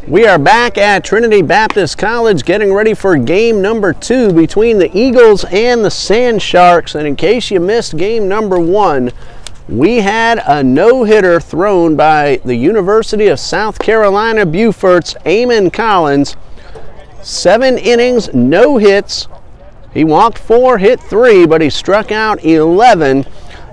We are back at Trinity Baptist College getting ready for game number 2 between the Eagles and the Sand Sharks. And in case you missed game number 1, we had a no-hitter thrown by the University of South Carolina Beaufort's Eamon Collins. 7 innings, no hits. He walked 4, hit 3, but he struck out 11.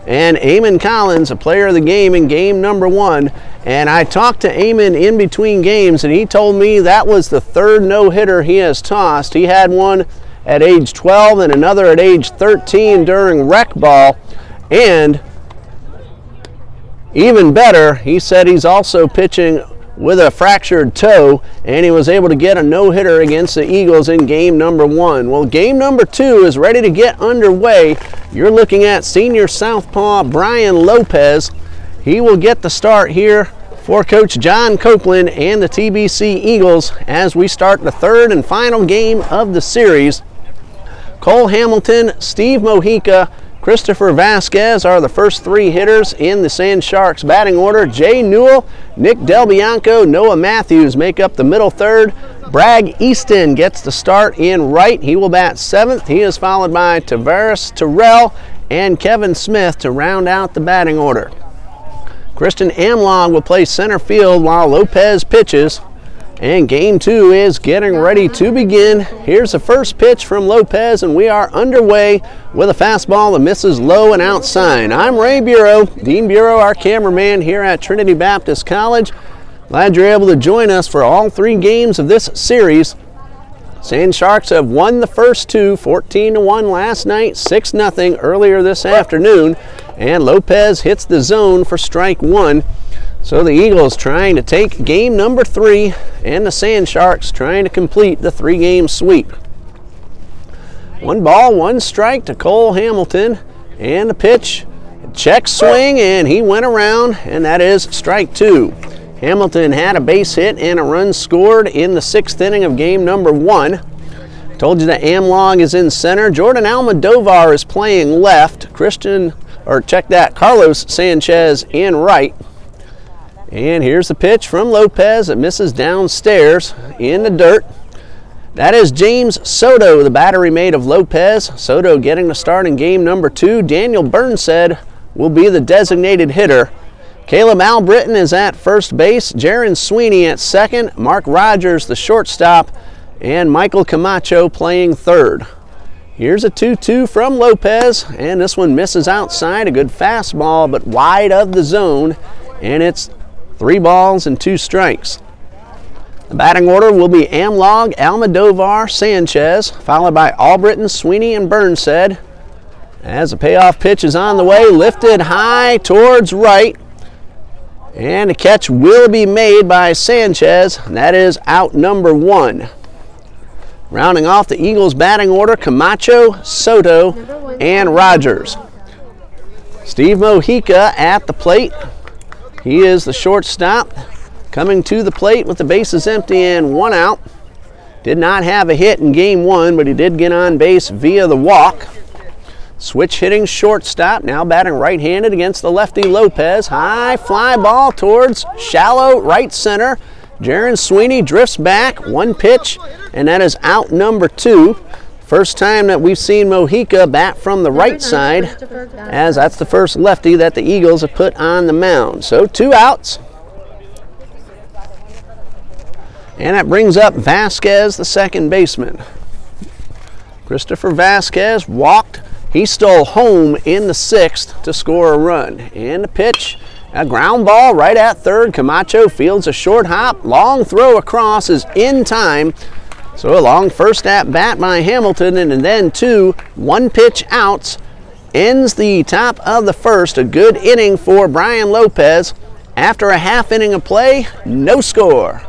And Eamon Collins, a player of the game in game number 1. And I talked to Eamon in between games, and he told me that was the 3rd no-hitter he has tossed. He had one at age 12 and another at age 13 during rec ball. And even better, he said he's also pitching with a fractured toe, and he was able to get a no-hitter against the Eagles in game number 1. Well, game number 2 is ready to get underway. You're looking at senior southpaw Brian Lopez. He will get the start here for Coach John Copeland and the TBC Eagles as we start the 3rd and final game of the series. Cole Hamilton, Steve Mojica, Christopher Vasquez are the first 3 hitters in the Sand Sharks batting order. Jay Newell, Nick Del Bianco, Noah Matthews make up the middle third. Bragg Easton gets the start in right. He will bat 7th. He is followed by Tavares Terrell and Kevin Smith to round out the batting order. Christian Amlog will play center field while Lopez pitches. And game 2 is getting ready to begin. Here's the first pitch from Lopez, and we are underway with a fastball that misses low and outside. I'm Ray Bureau, Dean Bureau, our cameraman here at Trinity Baptist College. Glad you're able to join us for all 3 games of this series. Sand Sharks have won the first 2, 14-1 last night, 6-0 earlier this afternoon, and Lopez hits the zone for strike 1. So the Eagles trying to take game number 3, and the Sand Sharks trying to complete the 3-game sweep. 1 ball, 1 strike to Cole Hamilton, and the pitch, check swing, and he went around, and that is strike 2. Hamilton had a base hit and a run scored in the 6th inning of game number 1. Told you that Amlog is in center. Jordan Almodovar is playing left. Carlos Sanchez in right. And here's the pitch from Lopez. It misses downstairs in the dirt. That is James Soto, the battery mate of Lopez. Soto getting the start in game number 2. Daniel Burnside will be the designated hitter. Caleb Albritton is at first base. Jaron Sweeney at second. Mark Rogers, the shortstop. And Michael Camacho playing third. Here's a 2-2 from Lopez. And this one misses outside. A good fastball, but wide of the zone. And it's 3 balls and 2 strikes. The batting order will be Amlog, Almodovar, Sanchez, followed by Albritton, Sweeney, and Burnside. As the payoff pitch is on the way, lifted high towards right. And the catch will be made by Sanchez, and that is out number 1. Rounding off the Eagles' batting order, Camacho, Soto, and Rogers. Steve Mojica at the plate. He is the shortstop, coming to the plate with the bases empty and 1 out. Did not have a hit in game 1, but he did get on base via the walk. Switch hitting shortstop, now batting right-handed against the lefty Lopez. High fly ball towards shallow right center. Jaron Sweeney drifts back, 1 pitch, and that is out number 2. First time that we've seen Mojica bat from the right side, as that's the first lefty that the Eagles have put on the mound. So 2 outs. And that brings up Vasquez, the second baseman. Christopher Vasquez walked. He stole home in the 6th to score a run. And the pitch, a ground ball right at third. Camacho fields a short hop. Long throw across is in time. So a long first at bat by Hamilton, and then 2 1-pitch outs. Ends the top of the 1st. A good inning for Brian Lopez. After a half inning of play, no score.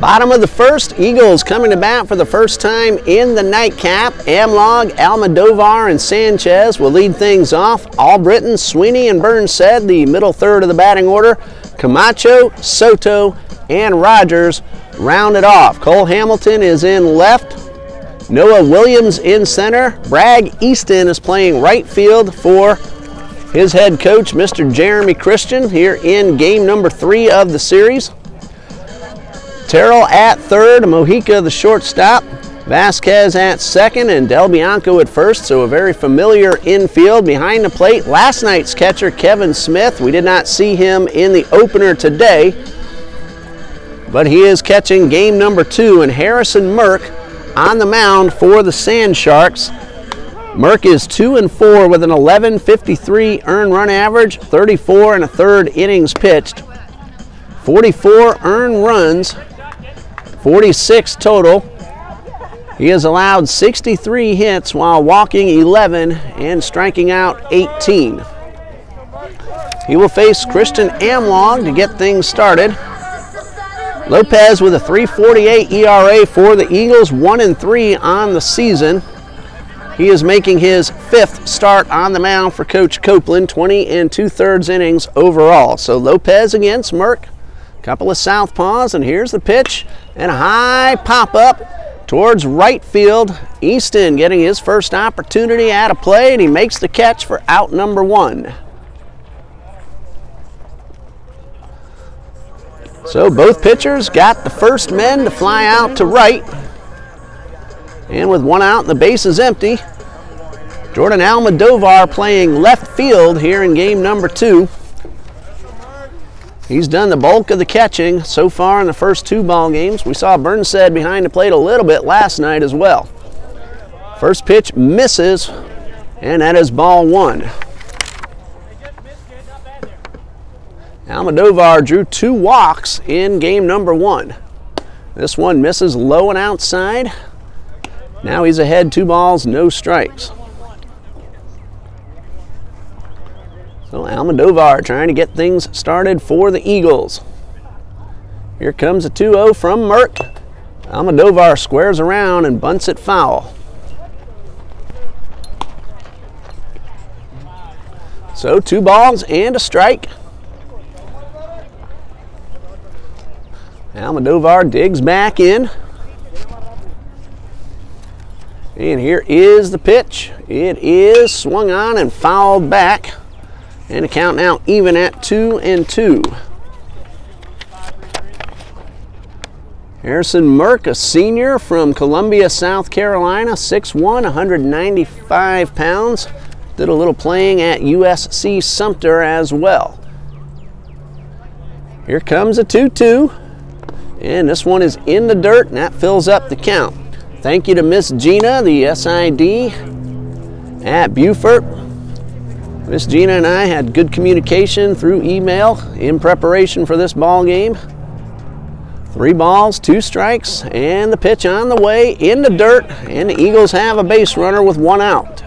Bottom of the first, Eagles coming to bat for the first time in the nightcap. Amlog, Almodovar, and Sanchez will lead things off. Albritton, Sweeney, and Burnside the middle third of the batting order. Camacho, Soto, and Rogers round it off. Cole Hamilton is in left. Noah Williams in center. Bragg Easton is playing right field for his head coach, Mr. Jeremy Christian, here in game number 3 of the series. Terrell at third, Mojica the shortstop, Vasquez at second, and Del Bianco at first, so a very familiar infield. Behind the plate, last night's catcher, Kevin Smith. We did not see him in the opener today, but he is catching game number 2, and Harrison Merck on the mound for the Sand Sharks. Merck is 2-4 with an 11.53 earned run average, 34 1/3 innings pitched, 44 earned runs, 46 total. He has allowed 63 hits while walking 11 and striking out 18. He will face Christian Amlog to get things started. Lopez with a 3.48 ERA for the Eagles, 1-3 on the season. He is making his 5th start on the mound for Coach Copeland, 20 2/3 innings overall. So Lopez against Merck, couple of southpaws, and here's the pitch, and a high pop-up towards right field. Easton getting his first opportunity at a play, and he makes the catch for out number 1. So both pitchers got the first men to fly out to right. And with 1 out and the base is empty, Jordan Almodovar playing left field here in game number 2. He's done the bulk of the catching so far in the first 2 ball games. We saw Burnside behind the plate a little bit last night as well. First pitch misses, and that is ball 1. Almodovar drew 2 walks in game number 1. This one misses low and outside. Now he's ahead 2 balls, no strikes. So Almodovar trying to get things started for the Eagles. Here comes a 2-0 from Merck. Almodovar squares around and bunts it foul. So 2 balls and a strike. Almodovar digs back in. And here is the pitch. It is swung on and fouled back. And the count now even at 2-2. Harrison Merck, a senior from Columbia, South Carolina, 6'1", 195 pounds. Did a little playing at USC Sumter as well. Here comes a 2-2. And this one is in the dirt, and that fills up the count. Thank you to Miss Gina, the SID at Beaufort. Miss Gina and I had good communication through email in preparation for this ball game. 3 balls, 2 strikes, and the pitch on the way in the dirt, and the Eagles have a base runner with 1 out.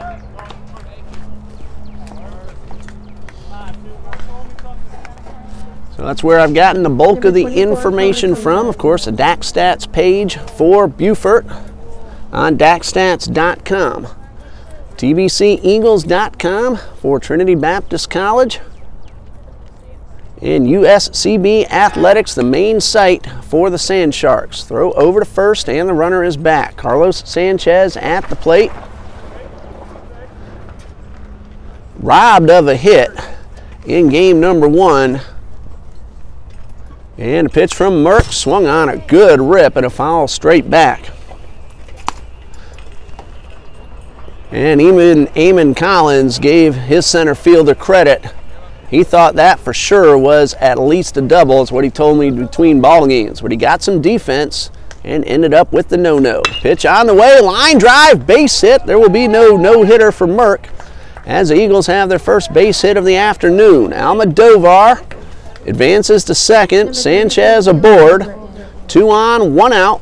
So that's where I've gotten the bulk of the information from. Of course, a DAC page for Beaufort on DACstats.com. TBCEagles.com for Trinity Baptist College. And USCB Athletics, the main site for the Sand Sharks. Throw over to first, and the runner is back. Carlos Sanchez at the plate. Robbed of a hit in game number 1. And a pitch from Merck, swung on a good rip and a foul straight back. And even Eamon Collins gave his center fielder credit. He thought that for sure was at least a double, is what he told me between ball games. But he got some defense and ended up with the no-no. Pitch on the way, line drive, base hit. There will be no no-hitter for Merck as the Eagles have their first base hit of the afternoon. Almodovar advances to second. Sanchez aboard. 2 on, 1 out.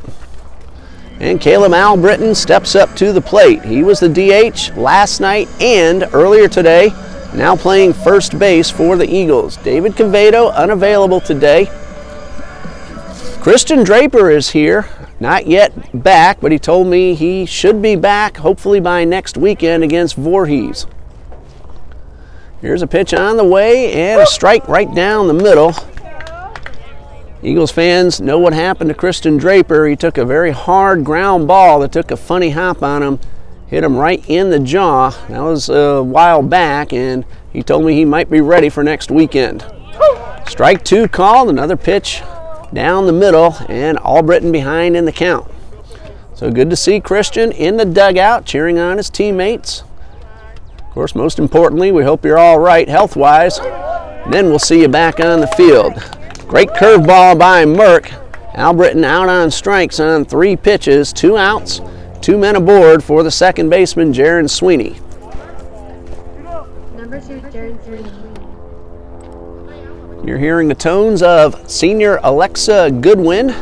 And Caleb Albritton steps up to the plate. He was the DH last night and earlier today. Now playing first base for the Eagles. David Cavedo unavailable today. Christian Draper is here, not yet back, but he told me he should be back hopefully by next weekend against Voorhees. Here's a pitch on the way and a strike right down the middle. Eagles fans know what happened to Christian Draper. He took a very hard ground ball that took a funny hop on him, hit him right in the jaw. That was a while back, and he told me he might be ready for next weekend. Strike 2 called, another pitch down the middle, and Albritton behind in the count. So good to see Christian in the dugout cheering on his teammates. Of course, most importantly, we hope you're all right health-wise. And then we'll see you back on the field. Great curveball by Merck. Albritton out on strikes on 3 pitches, 2 outs, 2 men aboard for the second baseman, Jaron Sweeney. Number 2, Jaron Sweeney. You're hearing the tones of senior Alexa Goodwin,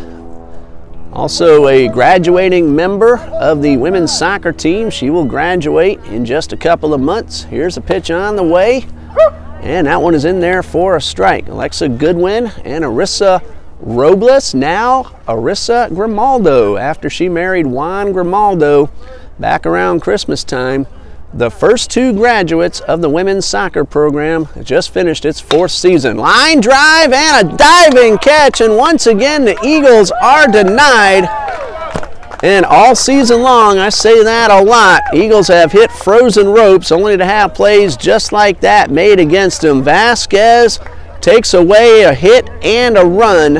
also a graduating member of the women's soccer team. She will graduate in just a couple of months. Here's a pitch on the way, and that one is in there for a strike. Alexa Goodwin and Arissa Robles, now Arissa Grimaldo, after she married Juan Grimaldo back around Christmas time. The first 2 graduates of the women's soccer program just finished its 4th season. Line drive and a diving catch, and once again the Eagles are denied. And all season long, I say that a lot, Eagles have hit frozen ropes only to have plays just like that made against them. Vasquez takes away a hit and a run,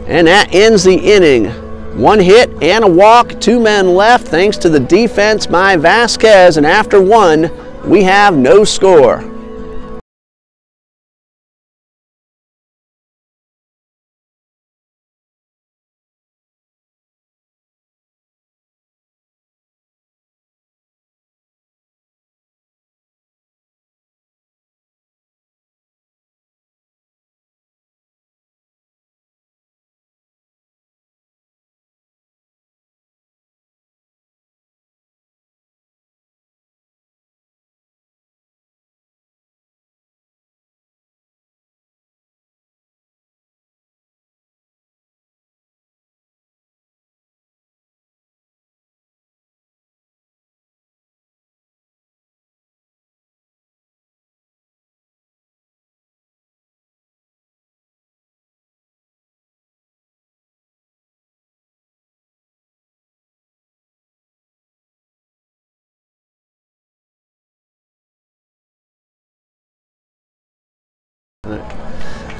and that ends the inning. 1 hit and a walk, 2 men left thanks to the defense by Vasquez, and after 1, we have no score.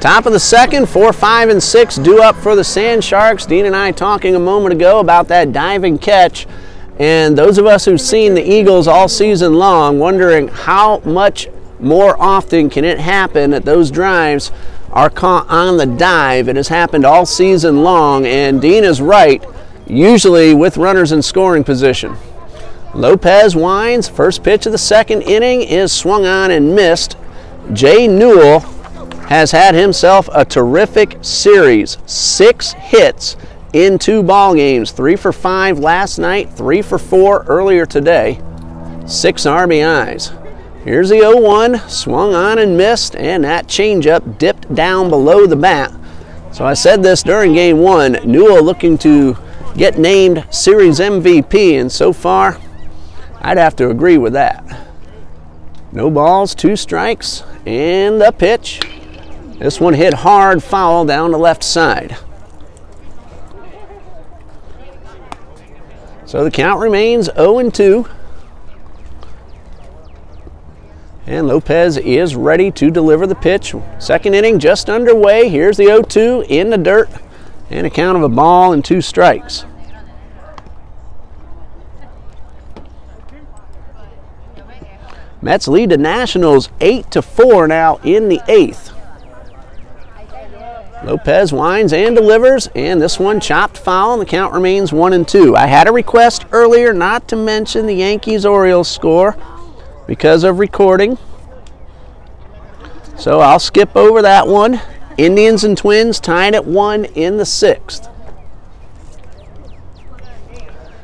Top of the second, 4, 5, and 6 due up for the Sand Sharks. Dean and I talking a moment ago about that diving catch, and those of us who've seen the Eagles all season long wondering how much more often can it happen that those drives are caught on the dive. It has happened all season long, and Dean is right, usually with runners in scoring position. Lopez winds. First pitch of the second inning is swung on and missed. Jay Newell has had himself a terrific series. 6 hits in 2 ball games. 3 for 5 last night, 3 for 4 earlier today. 6 RBIs. Here's the 0-1, swung on and missed, and that changeup dipped down below the bat. So I said this during game 1, Newell looking to get named series MVP, and so far, I'd have to agree with that. No balls, 2 strikes, and the pitch. This one hit hard foul down the left side. So the count remains 0-2. And Lopez is ready to deliver the pitch. Second inning just underway. Here's the 0-2 in the dirt. And a count of a ball and 2 strikes. Mets lead the Nationals 8-4 now in the 8th. Lopez winds and delivers, and this one chopped foul, and the count remains 1-2. I had a request earlier not to mention the Yankees-Orioles score because of recording, so I'll skip over that one. Indians and Twins tied at 1 in the 6th.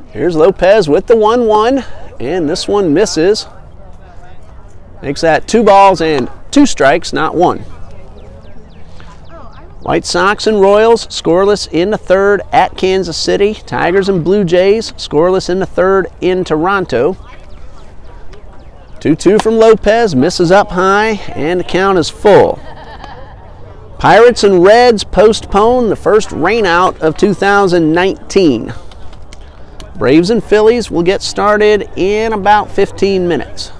Here's Lopez with the 1-1, and this one misses. Makes that 2 balls and 2 strikes, not 1. White Sox and Royals scoreless in the third at Kansas City. Tigers and Blue Jays scoreless in the third in Toronto. 2-2 from Lopez, misses up high, and the count is full. Pirates and Reds postpone the first rainout of 2019. Braves and Phillies will get started in about 15 minutes.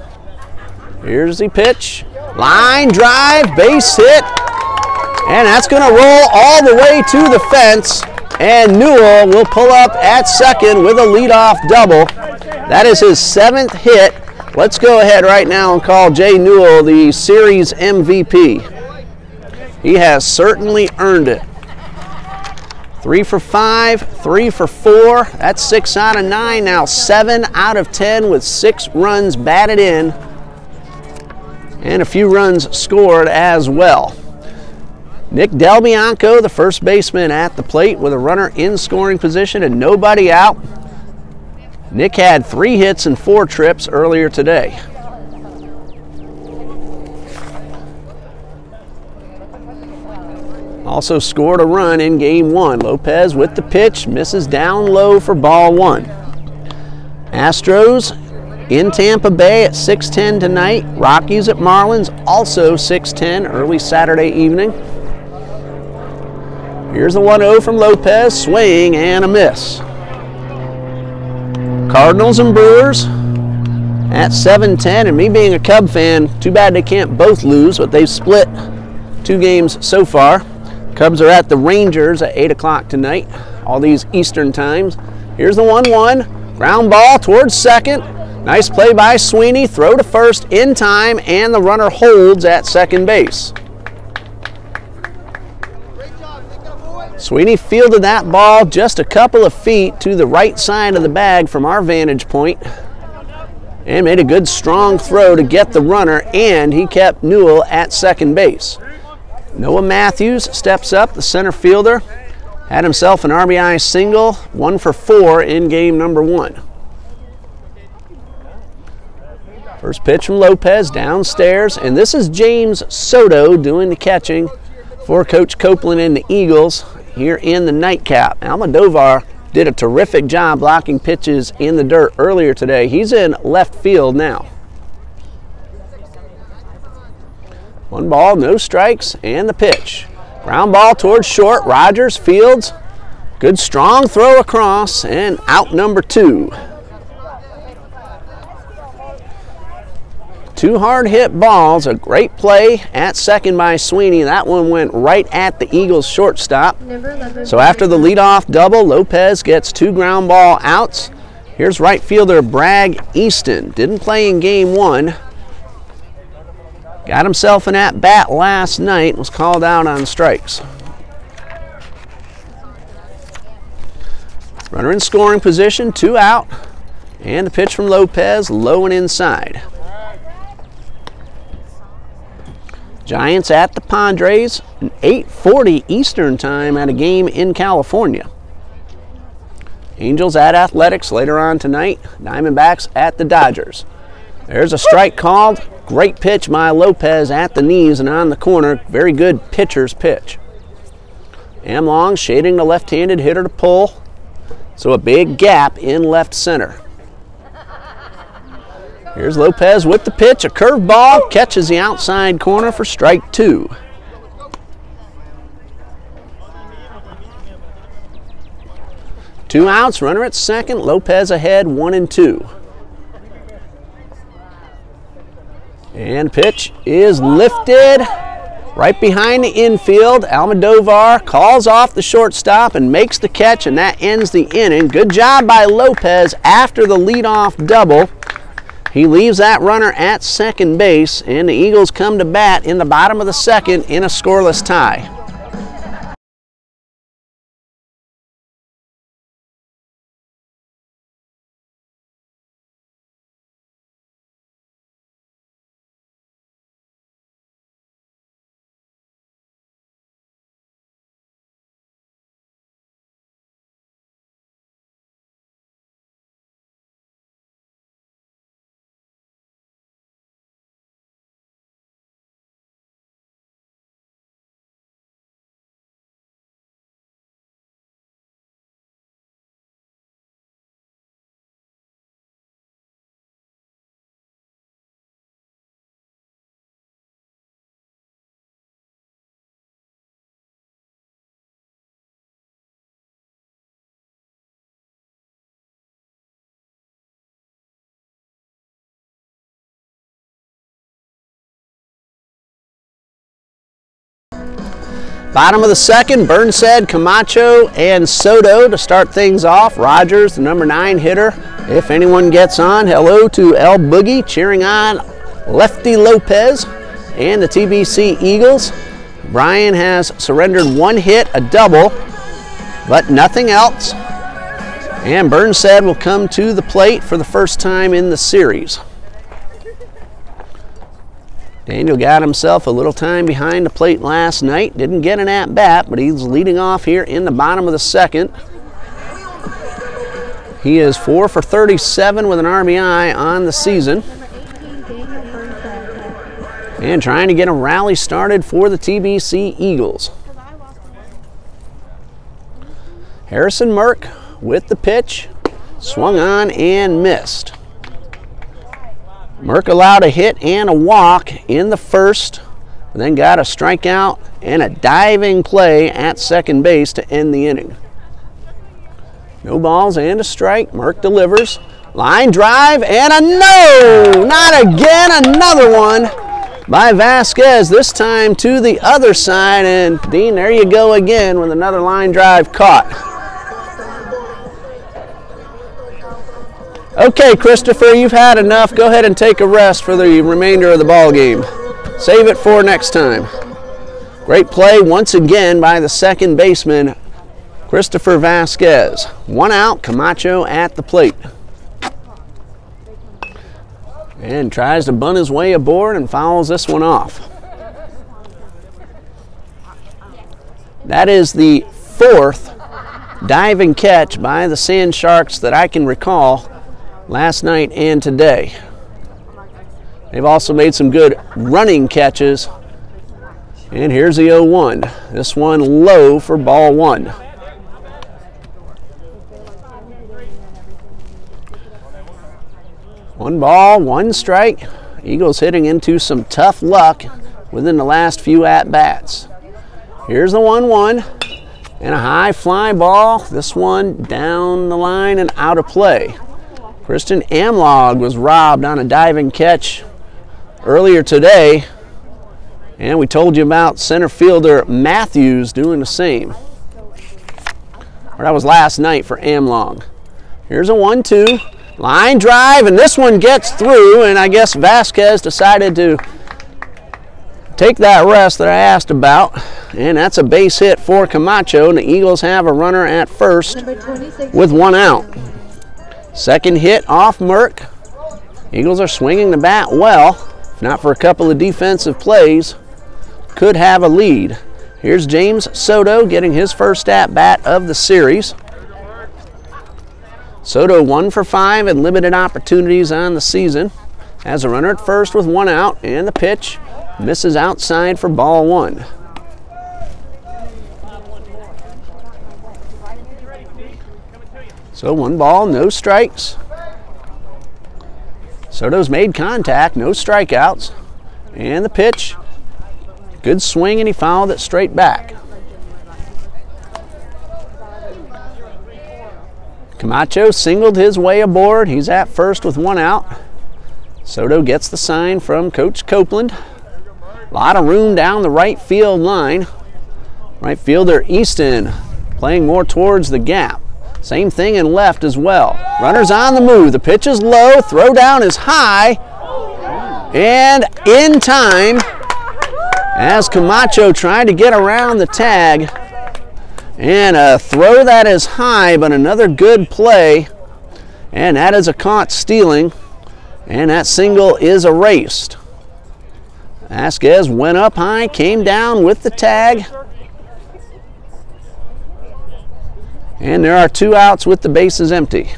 Here's the pitch. Line drive, base hit. And that's going to roll all the way to the fence. And Newell will pull up at second with a leadoff double. That is his 7th hit. Let's go ahead right now and call Jay Newell the series MVP. He has certainly earned it. 3 for 5, 3 for 4. That's 6 out of 9. Now 7 out of 10 with 6 runs batted in. And a few runs scored as well. Nick Del Bianco, the first baseman at the plate with a runner in scoring position and nobody out. Nick had 3 hits and 4 trips earlier today. Also scored a run in game 1. Lopez with the pitch, misses down low for ball 1. Astros in Tampa Bay at 6:10 tonight. Rockies at Marlins also 6:10 early Saturday evening. Here's the 1-0 from Lopez, swing and a miss. Cardinals and Brewers at 7:10, and me being a Cub fan, too bad they can't both lose, but they've split 2 games so far. Cubs are at the Rangers at 8 o'clock tonight, all these Eastern times. Here's the 1-1, ground ball towards second. Nice play by Sweeney, throw to first in time, and the runner holds at second base. Sweeney fielded that ball just a couple of feet to the right side of the bag from our vantage point and made a good strong throw to get the runner, and he kept Newell at second base. Noah Matthews steps up, the center fielder, had himself an RBI single, 1 for 4 in game number 1. First pitch from Lopez downstairs, and this is James Soto doing the catching for Coach Copeland and the Eagles here in the nightcap. Almodovar did a terrific job blocking pitches in the dirt earlier today. He's in left field now. 1 ball, no strikes, and the pitch. Ground ball towards short. Rogers fields. Good strong throw across, and out number 2. 2 hard hit balls, a great play at second by Sweeney. That one went right at the Eagles shortstop. So after the leadoff double, Lopez gets 2 ground ball outs. Here's right fielder Bragg Easton. Didn't play in game 1. Got himself an at-bat last night, was called out on strikes. Runner in scoring position, 2 out. And the pitch from Lopez, low and inside. Giants at the Padres, 8:40 Eastern time at a game in California. Angels at Athletics later on tonight. Diamondbacks at the Dodgers. There's a strike called. Great pitch by Lopez at the knees and on the corner. Very good pitcher's pitch. Amlong shading the left-handed hitter to pull. So a big gap in left center. Here's Lopez with the pitch, a curveball, catches the outside corner for strike 2. Two outs, runner at second, Lopez ahead, 1-2. And pitch is lifted right behind the infield. Almodovar calls off the shortstop and makes the catch, and that ends the inning. Good job by Lopez after the leadoff double. He leaves that runner at second base, and the Eagles come to bat in the bottom of the second in a scoreless tie. Bottom of the second, Burnside, Camacho, and Soto to start things off. Rogers, the number 9 hitter. If anyone gets on, hello to El Boogie cheering on Lefty Lopez and the TBC Eagles. Brian has surrendered 1 hit, a double, but nothing else. And Burnside will come to the plate for the first time in the series. Daniel got himself a little time behind the plate last night. Didn't get an at-bat, but he's leading off here in the bottom of the second. He is 4 for 37 with an RBI on the season. And trying to get a rally started for the TBC Eagles. Harrison Merck with the pitch. Swung on and missed. Merck allowed a hit and a walk in the first, then got a strikeout and a diving play at second base to end the inning. No balls and a strike. Merck delivers. Line drive and a no! Not again, another one by Vasquez, this time to the other side. And Dean, there you go again with another line drive caught. Okay, Christopher, you've had enough. Go ahead and take a rest for the remainder of the ball game. Save it for next time. Great play once again by the second baseman, Christopher Vasquez. 1 out, Camacho at the plate. And tries to bunt his way aboard and fouls this one off. That is the 4th diving catch by the Sand Sharks that I can recall last night and today. They've also made some good running catches. And here's the 0-1. This one low for ball 1. One ball, 1 strike. Eagles hitting into some tough luck within the last few at-bats. Here's the 1-1 and a high fly ball. This one down the line and out of play. Kristen Amlog was robbed on a diving catch earlier today, and we told you about center fielder Matthews doing the same. Or that was last night for Amlog. Here's a 1-2, line drive, and this one gets through, and I guess Vasquez decided to take that rest that I asked about, and that's a base hit for Camacho, and the Eagles have a runner at first with 1 out. Second hit off Merck. Eagles are swinging the bat well. If not for a couple of defensive plays, could have a lead. Here's James Soto getting his first at-bat of the series. Soto 1 for 5 and limited opportunities on the season. Has a runner at first with 1 out, and the pitch misses outside for ball 1. So 1 ball, no strikes. Soto's made contact, no strikeouts. And the pitch, good swing, and he fouled it straight back. Camacho singled his way aboard. He's at first with 1 out. Soto gets the sign from Coach Copeland. A lot of room down the right field line. Right fielder Easton playing more towards the gap. Same thing in left as well. Runners on the move. The pitch is low. Throw down is high. And in time, as Camacho tried to get around the tag. And a throw that is high, but another good play. And that is a caught stealing. And that single is erased. Vasquez went up high, came down with the tag. And there are 2 outs with the bases empty.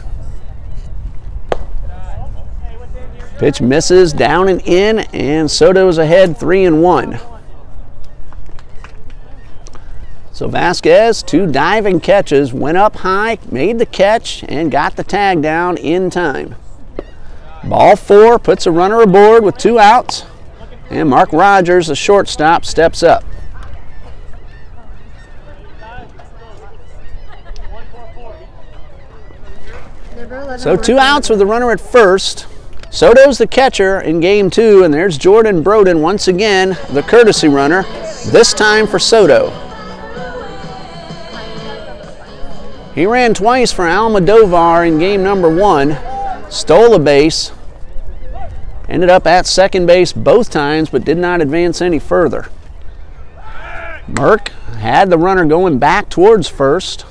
Pitch misses down and in, and Soto's ahead 3-1. So Vasquez, 2 diving catches, went up high, made the catch, and got the tag down in time. Ball 4 puts a runner aboard with 2 outs, and Mark Rogers, the shortstop, steps up. So 2 outs with the runner at first. Soto's the catcher in game 2, and there's Jordan Broden once again, the courtesy runner, this time for Soto. He ran twice for Almodovar in game number 1, stole a base, ended up at second base both times, but did not advance any further. Merck had the runner going back towards first,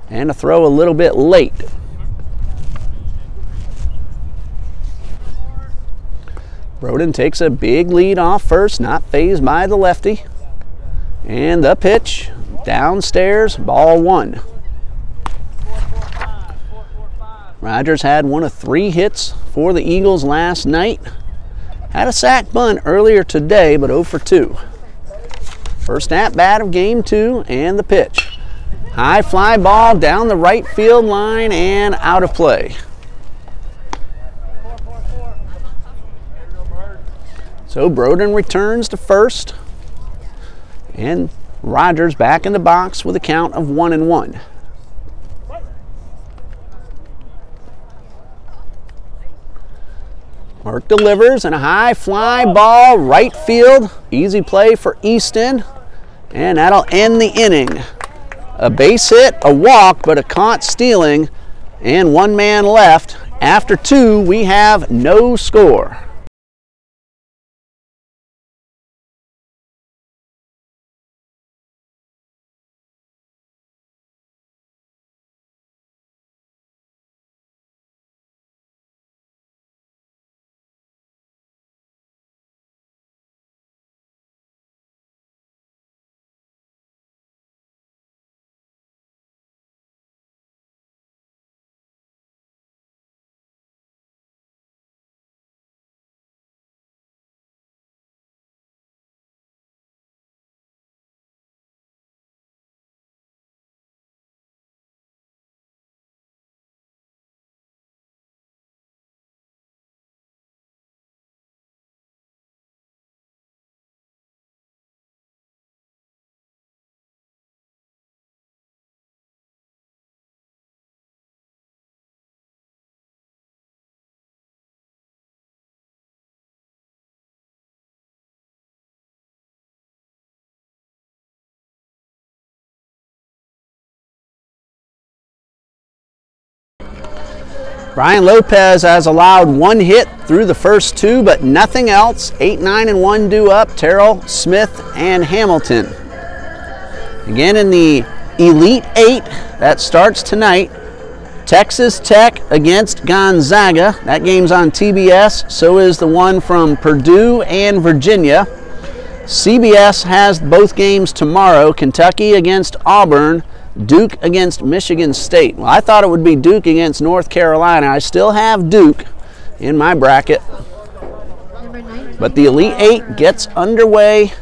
and a throw a little bit late. Broden takes a big lead off first, not fazed by the lefty. And the pitch, downstairs, ball 1. Rogers had one of 3 hits for the Eagles last night. Had a sac bunt earlier today, but 0 for 2. First at bat of game 2, and the pitch. High fly ball down the right field line and out of play. So Broden returns to first, and Rogers back in the box with a count of 1-1. Merck delivers, and a high fly ball right field. Easy play for Easton, and that'll end the inning. A base hit, a walk, but a caught stealing, and 1 man left. After 2, we have no score. Brian Lopez has allowed 1 hit through the first 2, but nothing else. 8, 9, and 1 due up. Terrell, Smith, and Hamilton. Again in the Elite 8 that starts tonight. Texas Tech against Gonzaga. That game's on TBS. So is the one from Purdue and Virginia. CBS has both games tomorrow. Kentucky against Auburn. Duke against Michigan State. Well, I thought it would be Duke against North Carolina. I still have Duke in my bracket. But the Elite 8 gets underway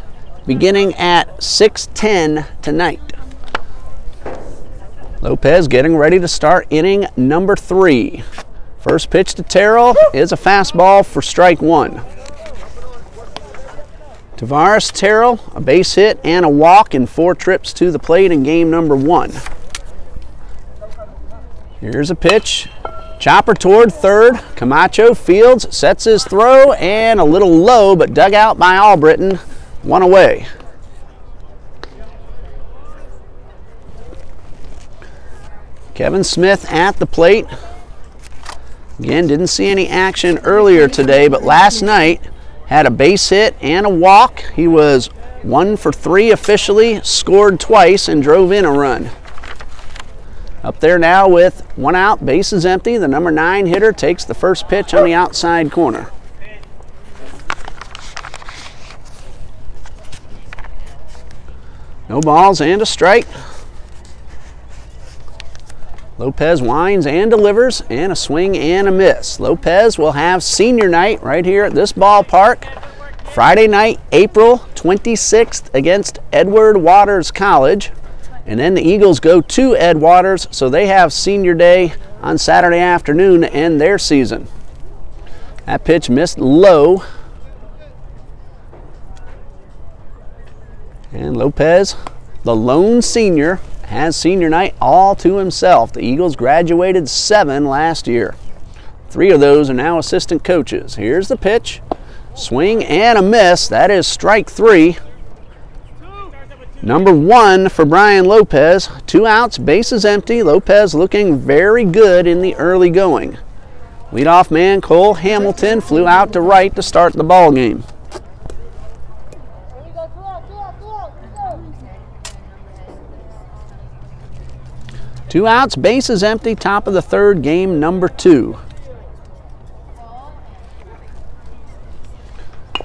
beginning at 6:10 tonight. Lopez getting ready to start inning number 3. First pitch to Terrell is a fastball for strike 1. Tavares Terrell, a base hit and a walk in 4 trips to the plate in game number 1. Here's a pitch. Chopper toward third. Camacho fields, sets his throw, and a little low, but dug out by Albritton. 1 away. Kevin Smith at the plate. Again, didn't see any action earlier today, but last night had a base hit and a walk. He was 1 for 3 officially, scored twice, and drove in a run. Up there now with 1 out, bases empty. The number 9 hitter takes the first pitch on the outside corner. No balls and a strike. Lopez winds and delivers, and a swing and a miss. Lopez will have senior night right here at this ballpark. Friday night, April 26th against Edward Waters College. And then the Eagles go to Ed Waters, so they have senior day on Saturday afternoon to end their season. That pitch missed low. And Lopez, the lone senior, has senior night all to himself. The Eagles graduated 7 last year. 3 of those are now assistant coaches. Here's the pitch. Swing and a miss. That is strike 3. Number 1 for Brian Lopez. 2 outs, bases empty. Lopez looking very good in the early going. Leadoff man Cole Hamilton flew out to right to start the ball game. Two outs, bases empty, top of the third, game number 2.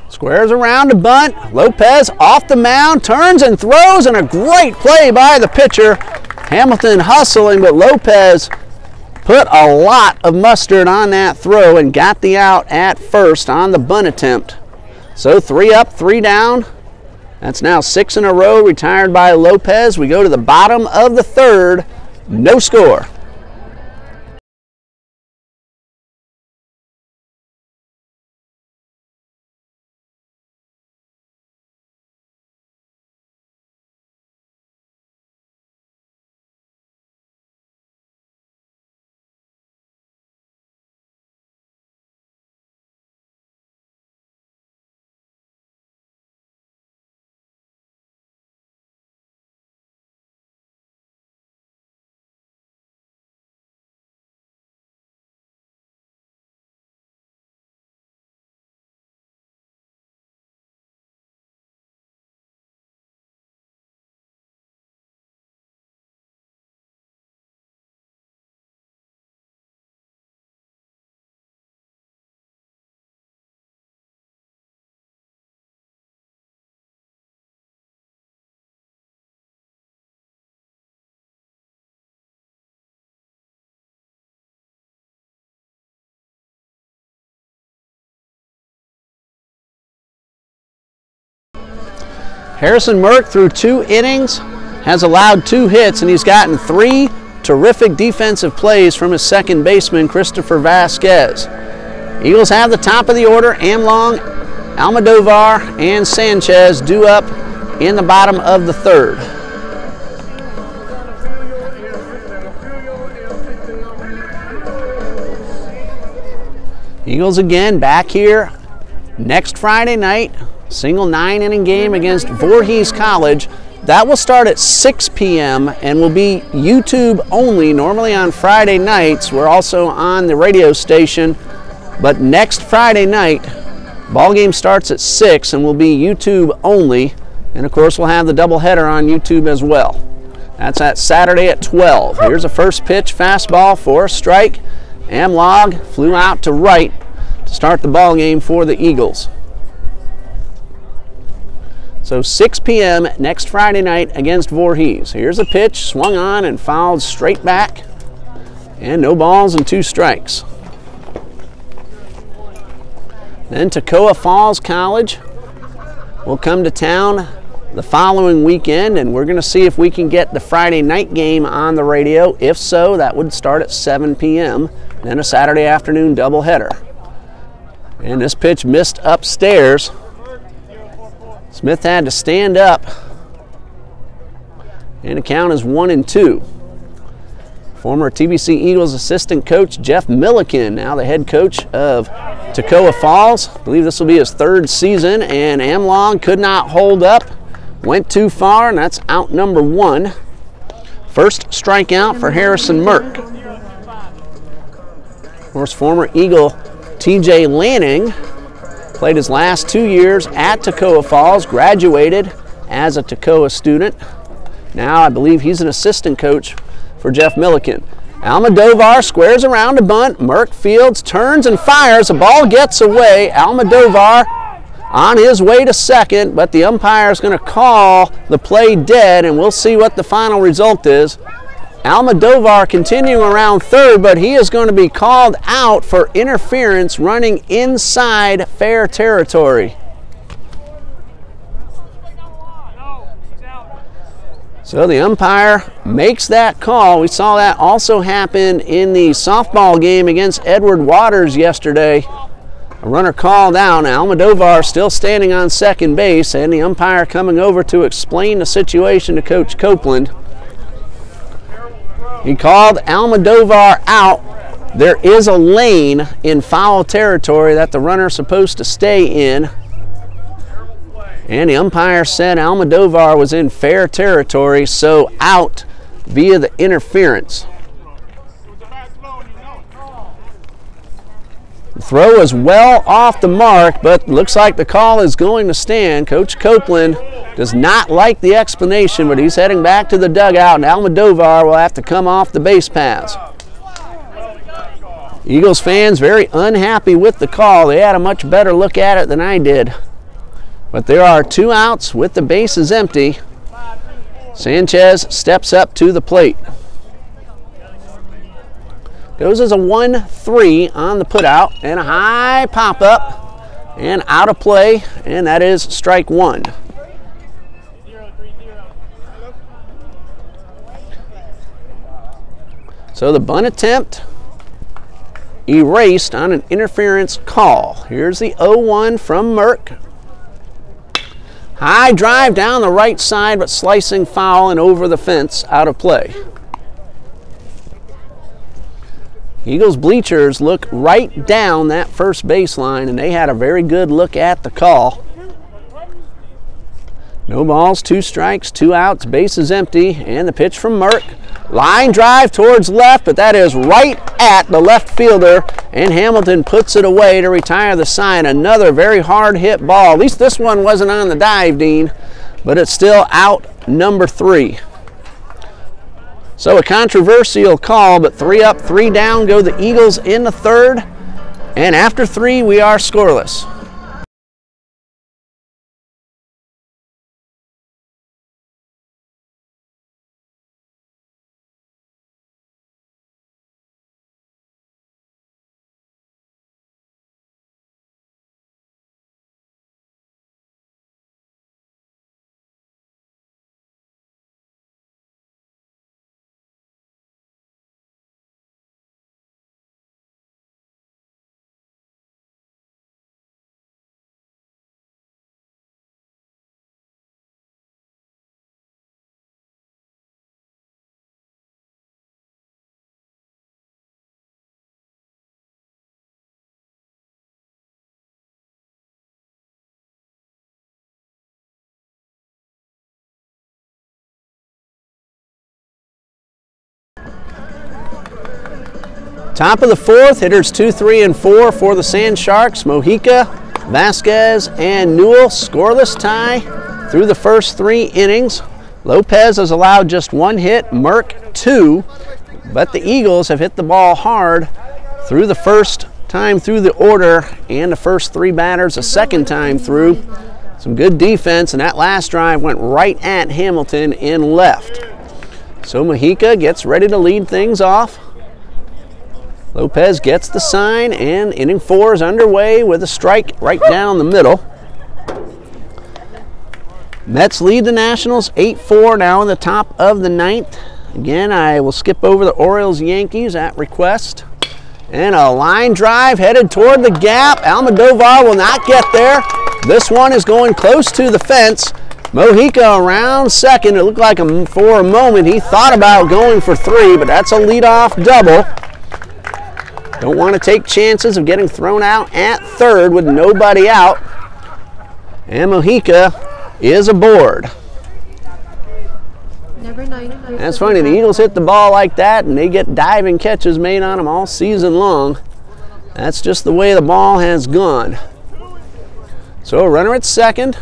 Squares around to bunt. Lopez off the mound, turns and throws, and a great play by the pitcher. Hamilton hustling, but Lopez put a lot of mustard on that throw and got the out at first on the bunt attempt. So 3 up, 3 down. That's now 6 in a row retired by Lopez. We go to the bottom of the third. No score. Harrison Merck through 2 innings has allowed 2 hits, and he's gotten 3 terrific defensive plays from his second baseman, Christopher Vasquez. Eagles have the top of the order. Amlong, Almodovar, and Sanchez due up in the bottom of the third. Eagles again back here next Friday night. Single 9-inning game against Voorhees College. That will start at 6 p.m. and will be YouTube only. Normally on Friday nights, we're also on the radio station, but next Friday night, ball game starts at 6 and will be YouTube only. And of course, we'll have the doubleheader on YouTube as well. That's at Saturday at 12. Here's a first pitch, fastball for a strike. Amlog flew out to right to start the ball game for the Eagles. So 6 p.m. next Friday night against Voorhees. Here's a pitch, swung on and fouled straight back. And no balls and 2 strikes. Then Toccoa Falls College will come to town the following weekend, and we're going to see if we can get the Friday night game on the radio. If so, that would start at 7 p.m. Then a Saturday afternoon doubleheader. And this pitch missed upstairs. Smith had to stand up, and the count is 1-2. Former TBC Eagles assistant coach Jeff Milliken, now the head coach of Toccoa Falls. I believe this will be his 3rd season, and Amlong could not hold up, went too far, and that's out number 1. First strikeout for Harrison Merck. Of course, former Eagle TJ Lanning played his last 2 years at Toccoa Falls, graduated as a Toccoa student. Now I believe he's an assistant coach for Jeff Milliken. Almodovar squares around a bunt. Merck fields, turns and fires. The ball gets away. Almodovar on his way to second, but the umpire is going to call the play dead, and we'll see what the final result is. Almodovar continuing around third, but he is going to be called out for interference running inside fair territory. So the umpire makes that call. We saw that also happen in the softball game against Edward Waters yesterday. A runner called out. Almodovar still standing on second base, and the umpire coming over to explain the situation to Coach Copeland. He called Almodovar out. There is a lane in foul territory that the runner is supposed to stay in. And the umpire said Almodovar was in fair territory, so out via the interference. The throw is well off the mark, but looks like the call is going to stand. Coach Copeland does not like the explanation, but he's heading back to the dugout, and Almodovar will have to come off the base paths. Eagles fans very unhappy with the call. They had a much better look at it than I did. But there are 2 outs with the bases empty. Sanchez steps up to the plate. Goes as a 1-3 on the putout, and a high pop-up, and out of play, and that is strike 1. So the bunt attempt erased on an interference call. Here's the 0-1 from Merck. High drive down the right side, but slicing foul and over the fence, out of play. Eagles bleachers look right down that first baseline, and they had a very good look at the call. No balls, 2 strikes, 2 outs, bases empty, and the pitch from Merck. Line drive towards left, but that is right at the left fielder, and Hamilton puts it away to retire the side. Another very hard hit ball. At least this one wasn't on the dive, Dean, but it's still out number 3. So a controversial call, but 3 up, 3 down go the Eagles in the third, and after 3 we are scoreless. Top of the 4th, hitters 2, 3, and 4 for the Sand Sharks. Mojica, Vasquez, and Newell. Scoreless tie through the first 3 innings. Lopez has allowed just 1 hit, Merck 2, but the Eagles have hit the ball hard through the first time through the order and the first 3 batters a second time through. Some good defense, and that last drive went right at Hamilton in left. So Mojica gets ready to lead things off. Lopez gets the sign, and inning 4 is underway with a strike right down the middle. Mets lead the Nationals 8-4 now in the top of the 9th. Again, I will skip over the Orioles-Yankees at request. And a line drive headed toward the gap. Almodovar will not get there. This one is going close to the fence. Mojica around second. It looked like for a moment he thought about going for 3, but that's a leadoff double. Don't want to take chances of getting thrown out at third with nobody out. And Mojica is aboard. That's funny, the Eagles hit the ball like that and they get diving catches made on them all season long. That's just the way the ball has gone. So a runner at second.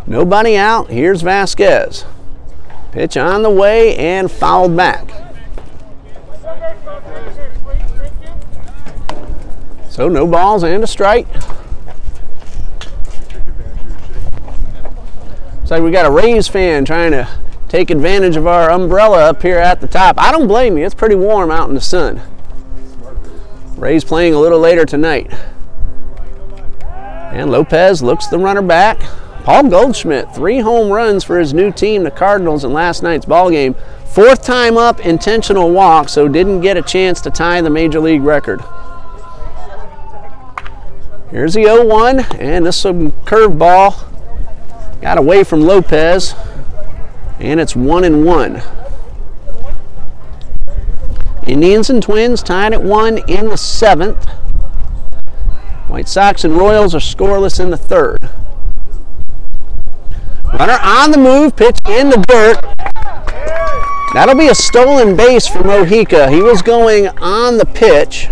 Nobody out. Here's Vasquez. Pitch on the way and fouled back. So no balls and a strike. Looks like we got a Rays fan trying to take advantage of our umbrella up here at the top. I don't blame you. It's pretty warm out in the sun. Rays playing a little later tonight. And Lopez looks the runner back. Paul Goldschmidt, 3 home runs for his new team, the Cardinals, in last night's ball game. 4th time up, intentional walk, so didn't get a chance to tie the Major League record. Here's the 0-1, and this is a curveball. Got away from Lopez, and it's 1-1. Indians and Twins tied at 1 in the 7th. White Sox and Royals are scoreless in the third. Runner on the move, pitch in the dirt. That'll be a stolen base for Mojica. He was going on the pitch.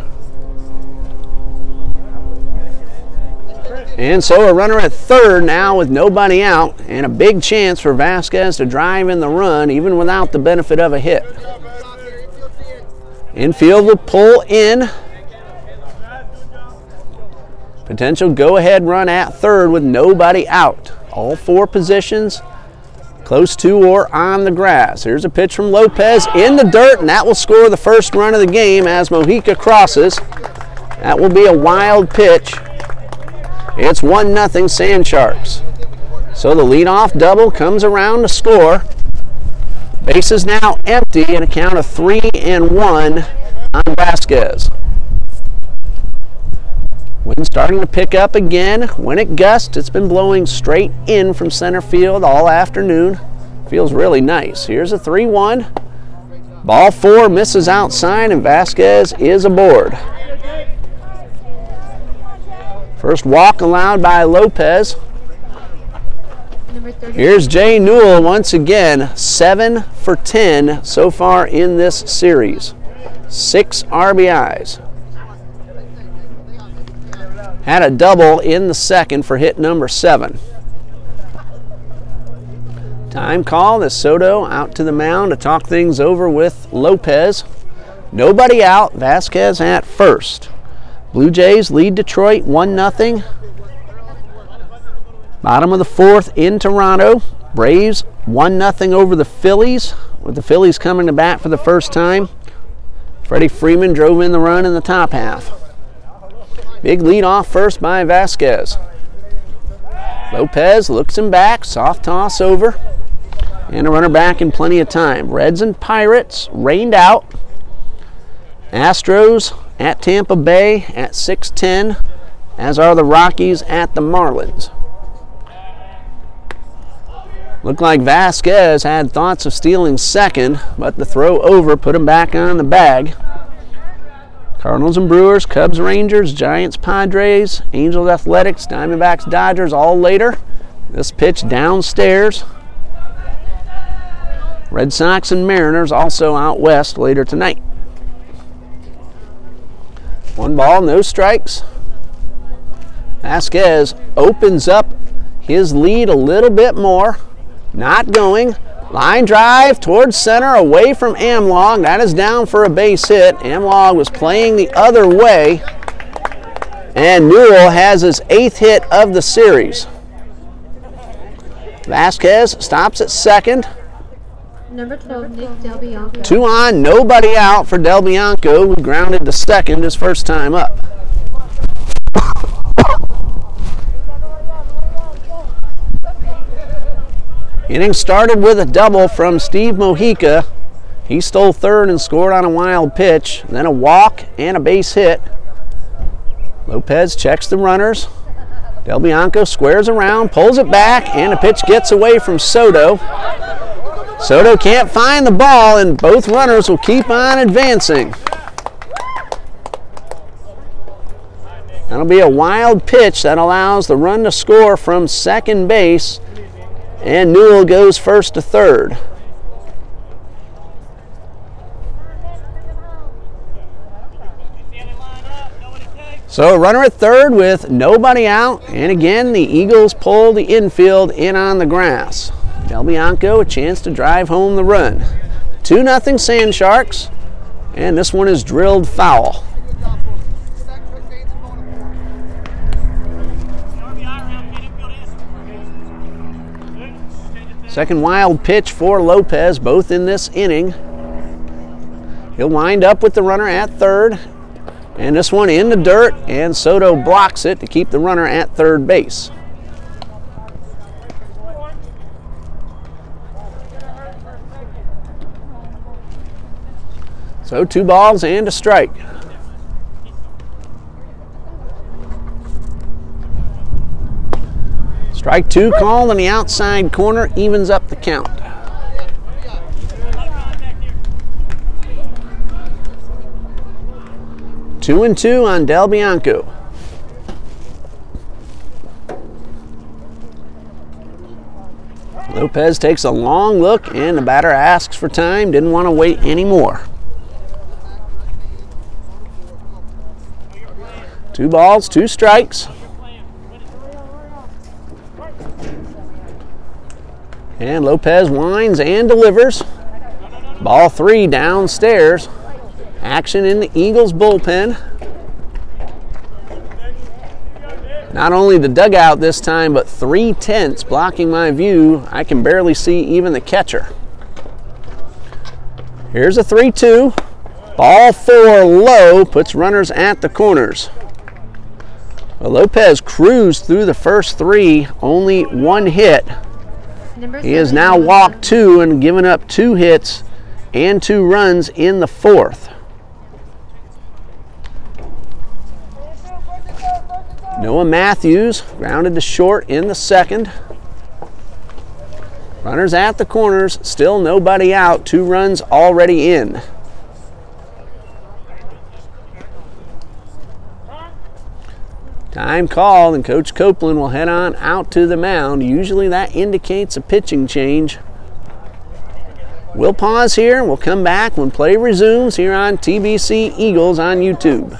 And so a runner at third now with nobody out, and a big chance for Vasquez to drive in the run even without the benefit of a hit. Infield will pull in. Potential go-ahead run at third with nobody out. All four positions close to or on the grass. Here's a pitch from Lopez in the dirt, and that will score the first run of the game as Mojica crosses. That will be a wild pitch. It's 1-0 Sand Sharks. So the leadoff double comes around to score. Base is now empty and a count of 3-1 on Vasquez. Wind starting to pick up again. When it gusts, it's been blowing straight in from center field all afternoon. Feels really nice. Here's a 3-1. Ball 4 misses outside and Vasquez is aboard. First walk allowed by Lopez. Here's Jay Newell once again, 7 for 10 so far in this series. 6 RBIs. Had a double in the second for hit number 7. Time call as Soto out to the mound to talk things over with Lopez. Nobody out, Vasquez at first. Blue Jays lead Detroit 1-0. Bottom of the fourth in Toronto. Braves 1-0 over the Phillies, with the Phillies coming to bat for the first time. Freddie Freeman drove in the run in the top half. Big lead off first by Vasquez. Lopez looks him back, soft toss over. And a runner back in plenty of time. Reds and Pirates rained out. Astros at Tampa Bay at 6:10, as are the Rockies at the Marlins. Looked like Vasquez had thoughts of stealing second, but the throw over put him back on the bag. Cardinals and Brewers, Cubs, Rangers, Giants, Padres, Angels, Athletics, Diamondbacks, Dodgers, all later. This pitch downstairs. Red Sox and Mariners also out west later tonight. 1 ball, no strikes. Vasquez opens up his lead a little bit more. Not going. Line drive towards center away from Amlog. That is down for a base hit. Amlog was playing the other way. And Newell has his 8th hit of the series. Vasquez stops at second. Number 12, Nick Del Bianco. 2 on, nobody out for Del Bianco, who grounded to second his first time up. Inning started with a double from Steve Mojica. He stole third and scored on a wild pitch, then a walk and a base hit. Lopez checks the runners. Del Bianco squares around, pulls it back, and a pitch gets away from Soto. Soto can't find the ball, and both runners will keep on advancing. That'll be a wild pitch that allows the run to score from second base, and Newell goes first to third. So a runner at third with nobody out, and again the Eagles pull the infield in on the grass. Del Bianco a chance to drive home the run. 2-0 Sand Sharks, and this one is drilled foul. Second wild pitch for Lopez, both in this inning. He'll wind up with the runner at third, and this one in the dirt, and Soto blocks it to keep the runner at third base. So 2 balls and a strike. Strike 2 called on the outside corner, evens up the count. Two and 2 on Del Bianco. Lopez takes a long look, and the batter asks for time. Didn't want to wait anymore. 2 balls, 2 strikes. And Lopez winds and delivers. Ball 3 downstairs. Action in the Eagles bullpen. Not only the dugout this time, but 3 tents blocking my view. I can barely see even the catcher. Here's a 3-2. Ball 4 low, puts runners at the corners. Well, Lopez cruised through the first 3, only 1 hit. He has now walked 2 and given up 2 hits and 2 runs in the 4th. Noah Matthews grounded to short in the 2nd. Runners at the corners, still nobody out, 2 runs already in. Time called, and Coach Copeland will head on out to the mound. Usually that indicates a pitching change. We'll pause here and we'll come back when play resumes here on TBC Eagles on YouTube.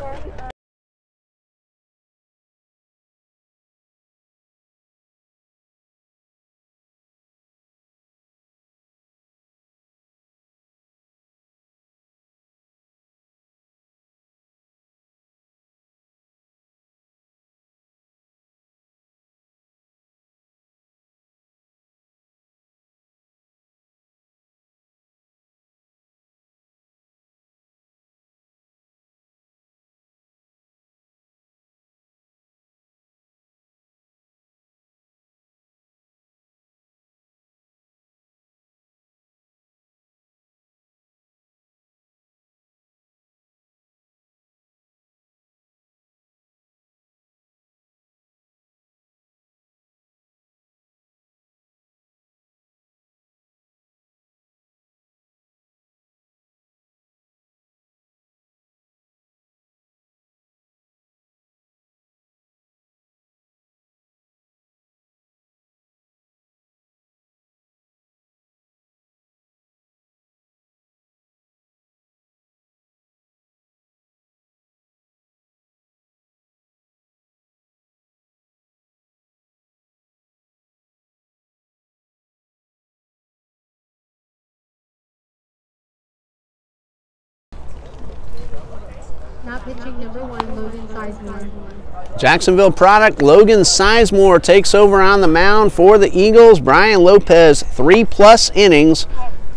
Now pitching number 1, Logan Sizemore. Jacksonville product Logan Sizemore takes over on the mound for the Eagles. Brian Lopez, 3+ innings,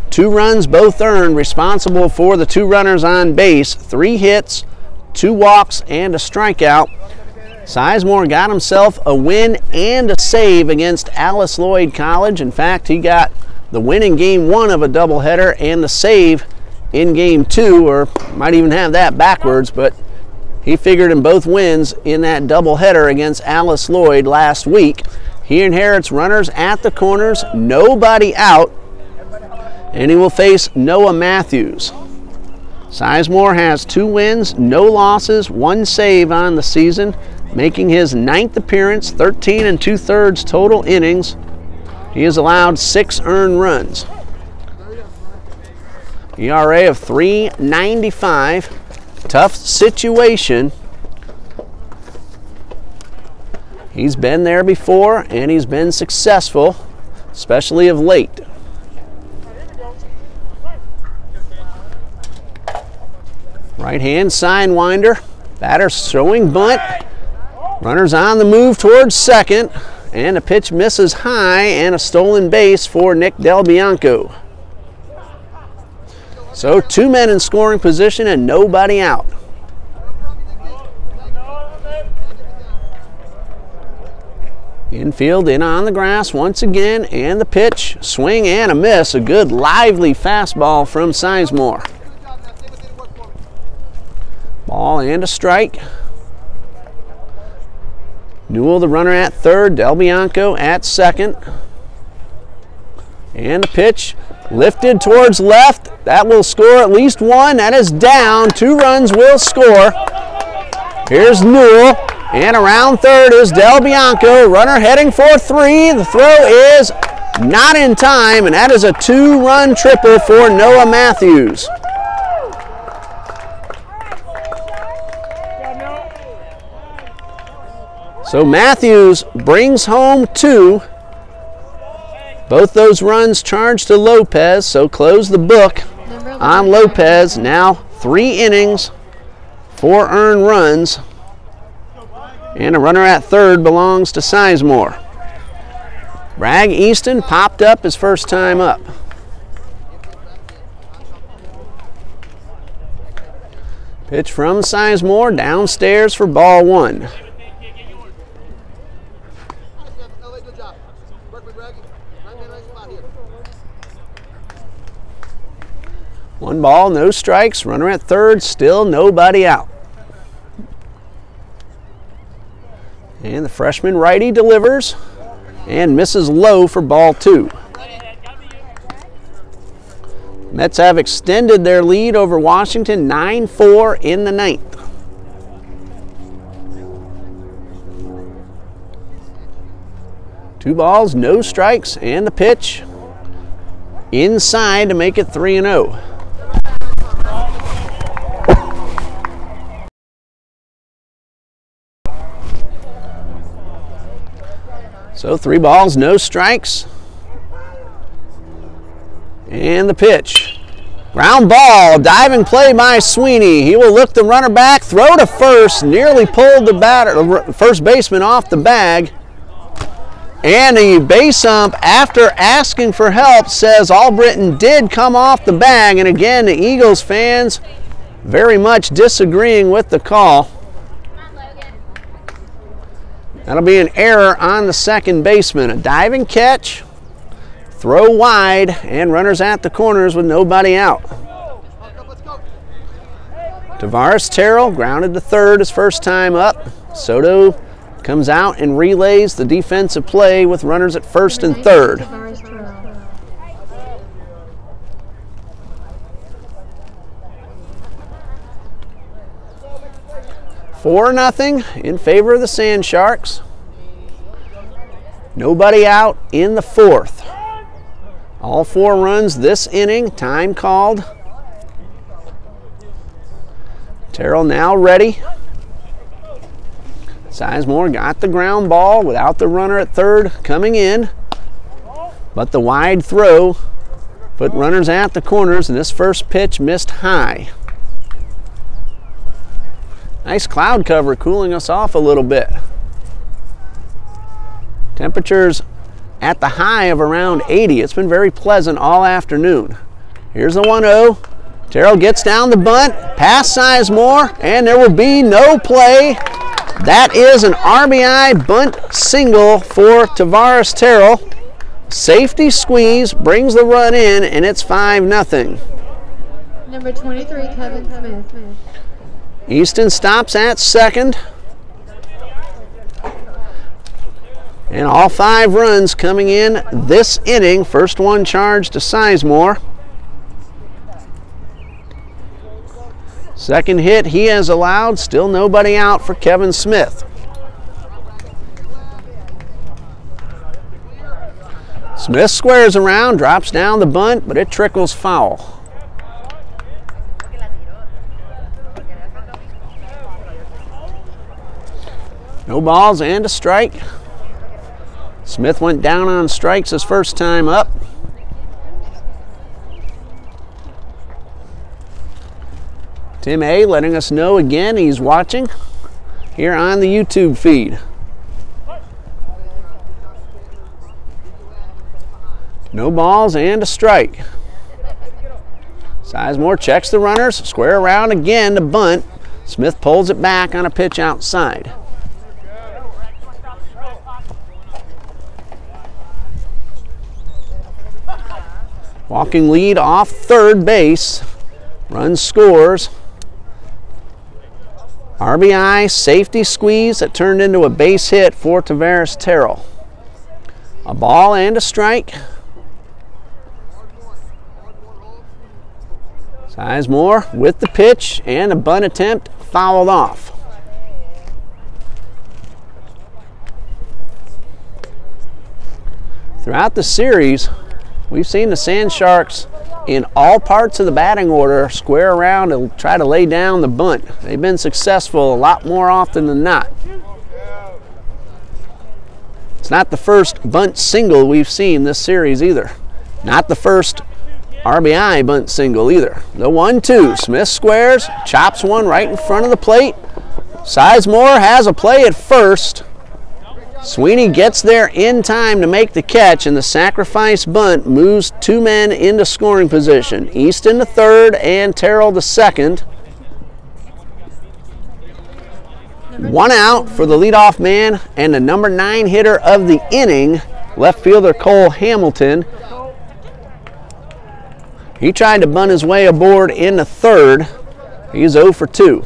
2 runs both earned, responsible for the 2 runners on base, 3 hits, 2 walks, and a strikeout. Sizemore got himself a win and a save against Alice Lloyd College. In fact, he got the win in game 1 of a doubleheader and the save in game 2, or might even have that backwards, but he figured in both wins in that doubleheader against Alice Lloyd last week. He inherits runners at the corners, nobody out, and he will face Noah Matthews. Sizemore has 2 wins, no losses, 1 save on the season, making his 9th appearance, 13 2/3 total innings. He has allowed 6 earned runs. ERA of 3.95. Tough situation. He's been there before and he's been successful, especially of late. Right hand sidewinder. Batter throwing bunt. Runners on the move towards second, and the pitch misses high, and a stolen base for Nick Del Bianco. So 2 men in scoring position and nobody out. Infield in on the grass once again, and the pitch, swing and a miss. A good lively fastball from Sizemore. Ball and a strike. Newell, the runner, at third. Del Bianco at second. And the pitch lifted towards left. That will score at least 1. That is down. 2 runs will score. Here's Newell. And around third is Del Bianco. Runner heading for 3. The throw is Not in time, and that is a 2-run triple for Noah Matthews. So Matthews brings home 2. Both those runs charged to Lopez, so close the book on Lopez. Now 3 innings, 4 earned runs, and a runner at third belongs to Sizemore. Bragg Easton popped up his first time up. Pitch from Sizemore downstairs for ball 1. One ball, no strikes, runner at third, still nobody out. And the freshman righty delivers and misses low for ball 2. Mets have extended their lead over Washington 9-4 in the 9th. Two balls, no strikes, and the pitch inside to make it 3-0. So 3 balls, no strikes. And the pitch. Ground ball, diving play by Sweeney. He will look the runner back, throw to first, nearly pulled the first baseman off the bag. And the base ump, after asking for help, says Albritton did come off the bag. And again, the Eagles fans very much disagreeing with the call. That'll be an error on the second baseman. A diving catch, throw wide, and runners at the corners with nobody out. Tavares Terrell grounded to third his first time up. Soto comes out and relays the defensive play with runners at first and third. 4-0 in favor of the Sand Sharks. Nobody out in the 4th. All 4 runs this inning, time called. Terrell now ready. Sizemore got the ground ball without the runner at third coming in. But the wide throw put runners at the corners, and this first pitch missed high. Nice cloud cover cooling us off a little bit. Temperatures at the high of around 80. It's been very pleasant all afternoon. Here's the 1-0. Terrell gets down the bunt, past Sizemore, and there will be no play. That is an RBI bunt single for Tavares Terrell. Safety squeeze brings the run in, and it's 5-0. Number 23, Kevin Smith. Easton stops at second. And all 5 runs coming in this inning. First one charged to Sizemore. Second hit he has allowed. Still nobody out for Kevin Smith. Smith squares around, drops down the bunt, but it trickles foul. No balls and a strike. Smith went down on strikes his first time up. Tim A letting us know again he's watching here on the YouTube feed. No balls and a strike. Sizemore checks the runners, square around again to bunt. Smith pulls it back on a pitch outside. Walking lead off third base. Run scores. RBI safety squeeze that turned into a base hit for Tavares Terrell. A ball and a strike. Sizemore with the pitch and a bunt attempt fouled off. Throughout the series, we've seen the Sand Sharks in all parts of the batting order square around and try to lay down the bunt. They've been successful a lot more often than not. It's not the first bunt single we've seen this series either. Not the first RBI bunt single either. The 1-2, Smith squares, chops one right in front of the plate. Sizemore has a play at first. Sweeney gets there in time to make the catch, and the sacrifice bunt moves two men into scoring position. Easton to third and Terrell to second. One out for the leadoff man and the number 9 hitter of the inning, left fielder Cole Hamilton. He tried to bunt his way aboard in the third. He's 0 for 2.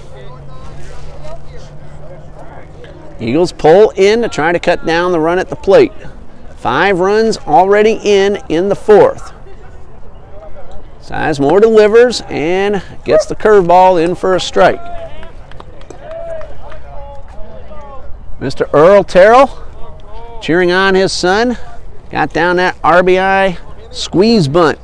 Eagles pull in to try to cut down the run at the plate. 5 runs already in the fourth. Sizemore delivers and gets the curveball in for a strike. Mr. Earl Terrell cheering on his son. Got down that RBI squeeze bunt.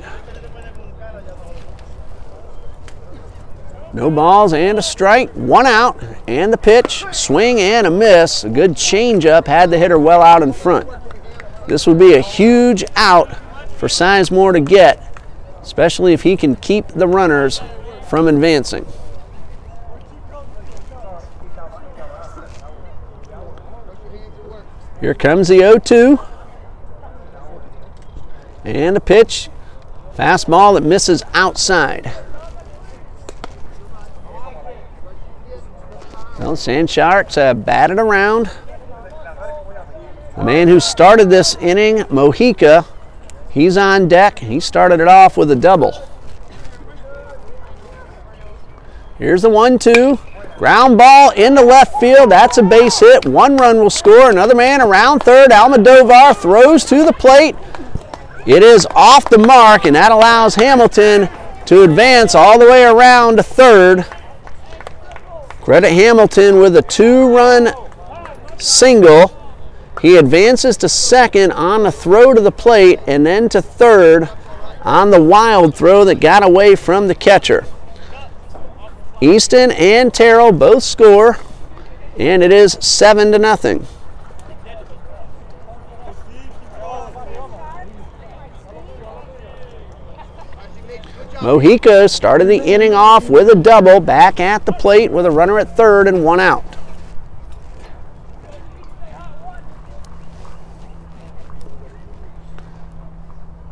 No balls and a strike, 1 out, and the pitch, swing and a miss. A good changeup, had the hitter well out in front. This would be a huge out for Sizemore to get, especially if he can keep the runners from advancing. Here comes the 0-2. And the pitch, fastball that misses outside. Well, Sand Sharks have batted around. The man who started this inning, Mojica, he's on deck. He started it off with a double. Here's the 1-2. Ground ball into left field. That's a base hit. 1 run will score. Another man around third. Almodovar throws to the plate. It is off the mark, and that allows Hamilton to advance all the way around to third. Credit Hamilton with a 2-run single. He advances to second on the throw to the plate and then to third on the wild throw that got away from the catcher. Easton and Terrell both score, and it is 7-0. Mojica started the inning off with a double, back at the plate with a runner at third and 1 out.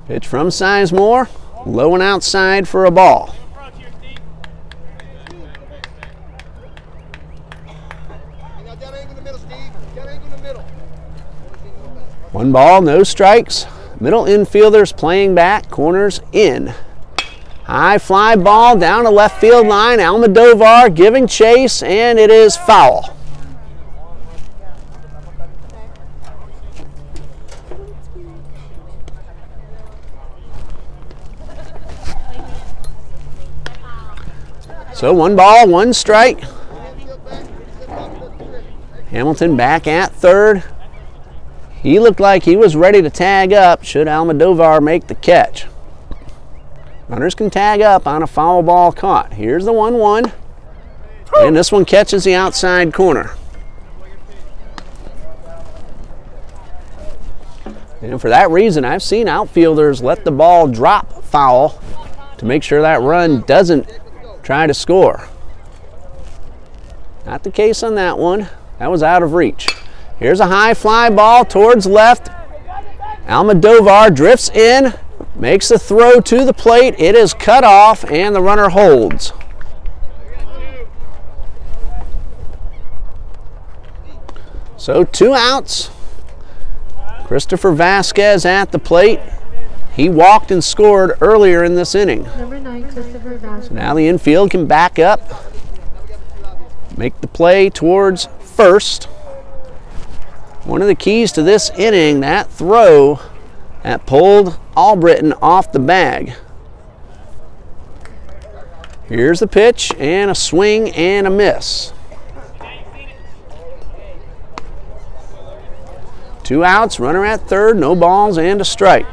Pitch from Sizemore, low and outside for a ball. One ball, no strikes. Middle infielders playing back, corners in. High fly ball down the left field line. Almodovar giving chase, and it is foul. So 1 ball, 1 strike. Hamilton back at third. He looked like he was ready to tag up should Almodovar make the catch. Runners can tag up on a foul ball caught. Here's the 1-1. And this one catches the outside corner. And for that reason, I've seen outfielders let the ball drop foul to make sure that run doesn't try to score. Not the case on that one. That was out of reach. Here's a high fly ball towards left. Almodovar drifts in. Makes the throw to the plate. It is cut off, and the runner holds. So 2 outs. Christopher Vasquez at the plate. He walked and scored earlier in this inning. Number 9, Christopher Vasquez. So now the infield can back up, make the play towards first. One of the keys to this inning, that throw that pulled Albritton off the bag. Here's the pitch, and a swing and a miss. 2 outs, runner at third, no balls and a strike.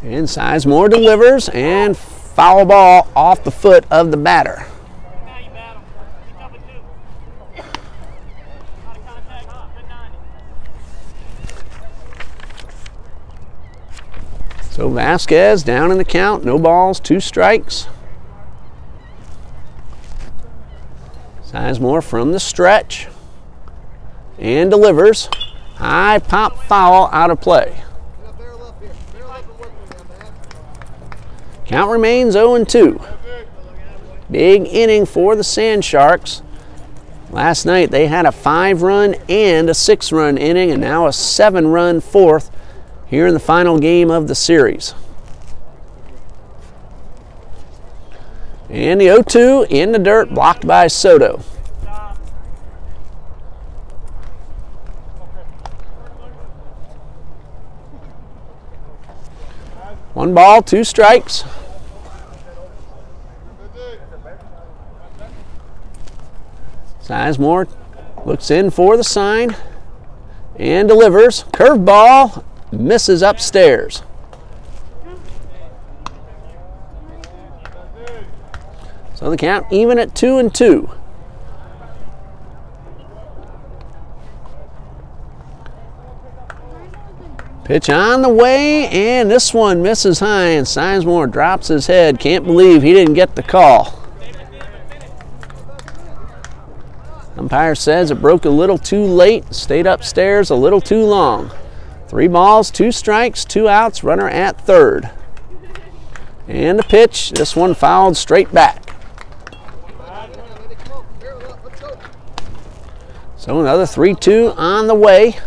And Sizemore delivers, and foul ball off the foot of the batter. So Vasquez down in the count, no balls, 2 strikes. Sizemore from the stretch and delivers. High pop foul out of play. Count remains 0-2. Big inning for the Sand Sharks. Last night they had a 5-run and a 6-run inning, and now a 7-run 4th here in the final game of the series. And the 0-2 in the dirt, blocked by Soto. One ball, 2 strikes. Sizemore looks in for the sign and delivers. Curveball misses upstairs. So the count even at 2-2. Pitch on the way, and this one misses high, and Sizemore drops his head. Can't believe he didn't get the call. Umpire says it broke a little too late, stayed upstairs a little too long. 3 balls, 2 strikes, 2 outs, runner at third. And the pitch, this one fouled straight back. So another 3-2 on the way.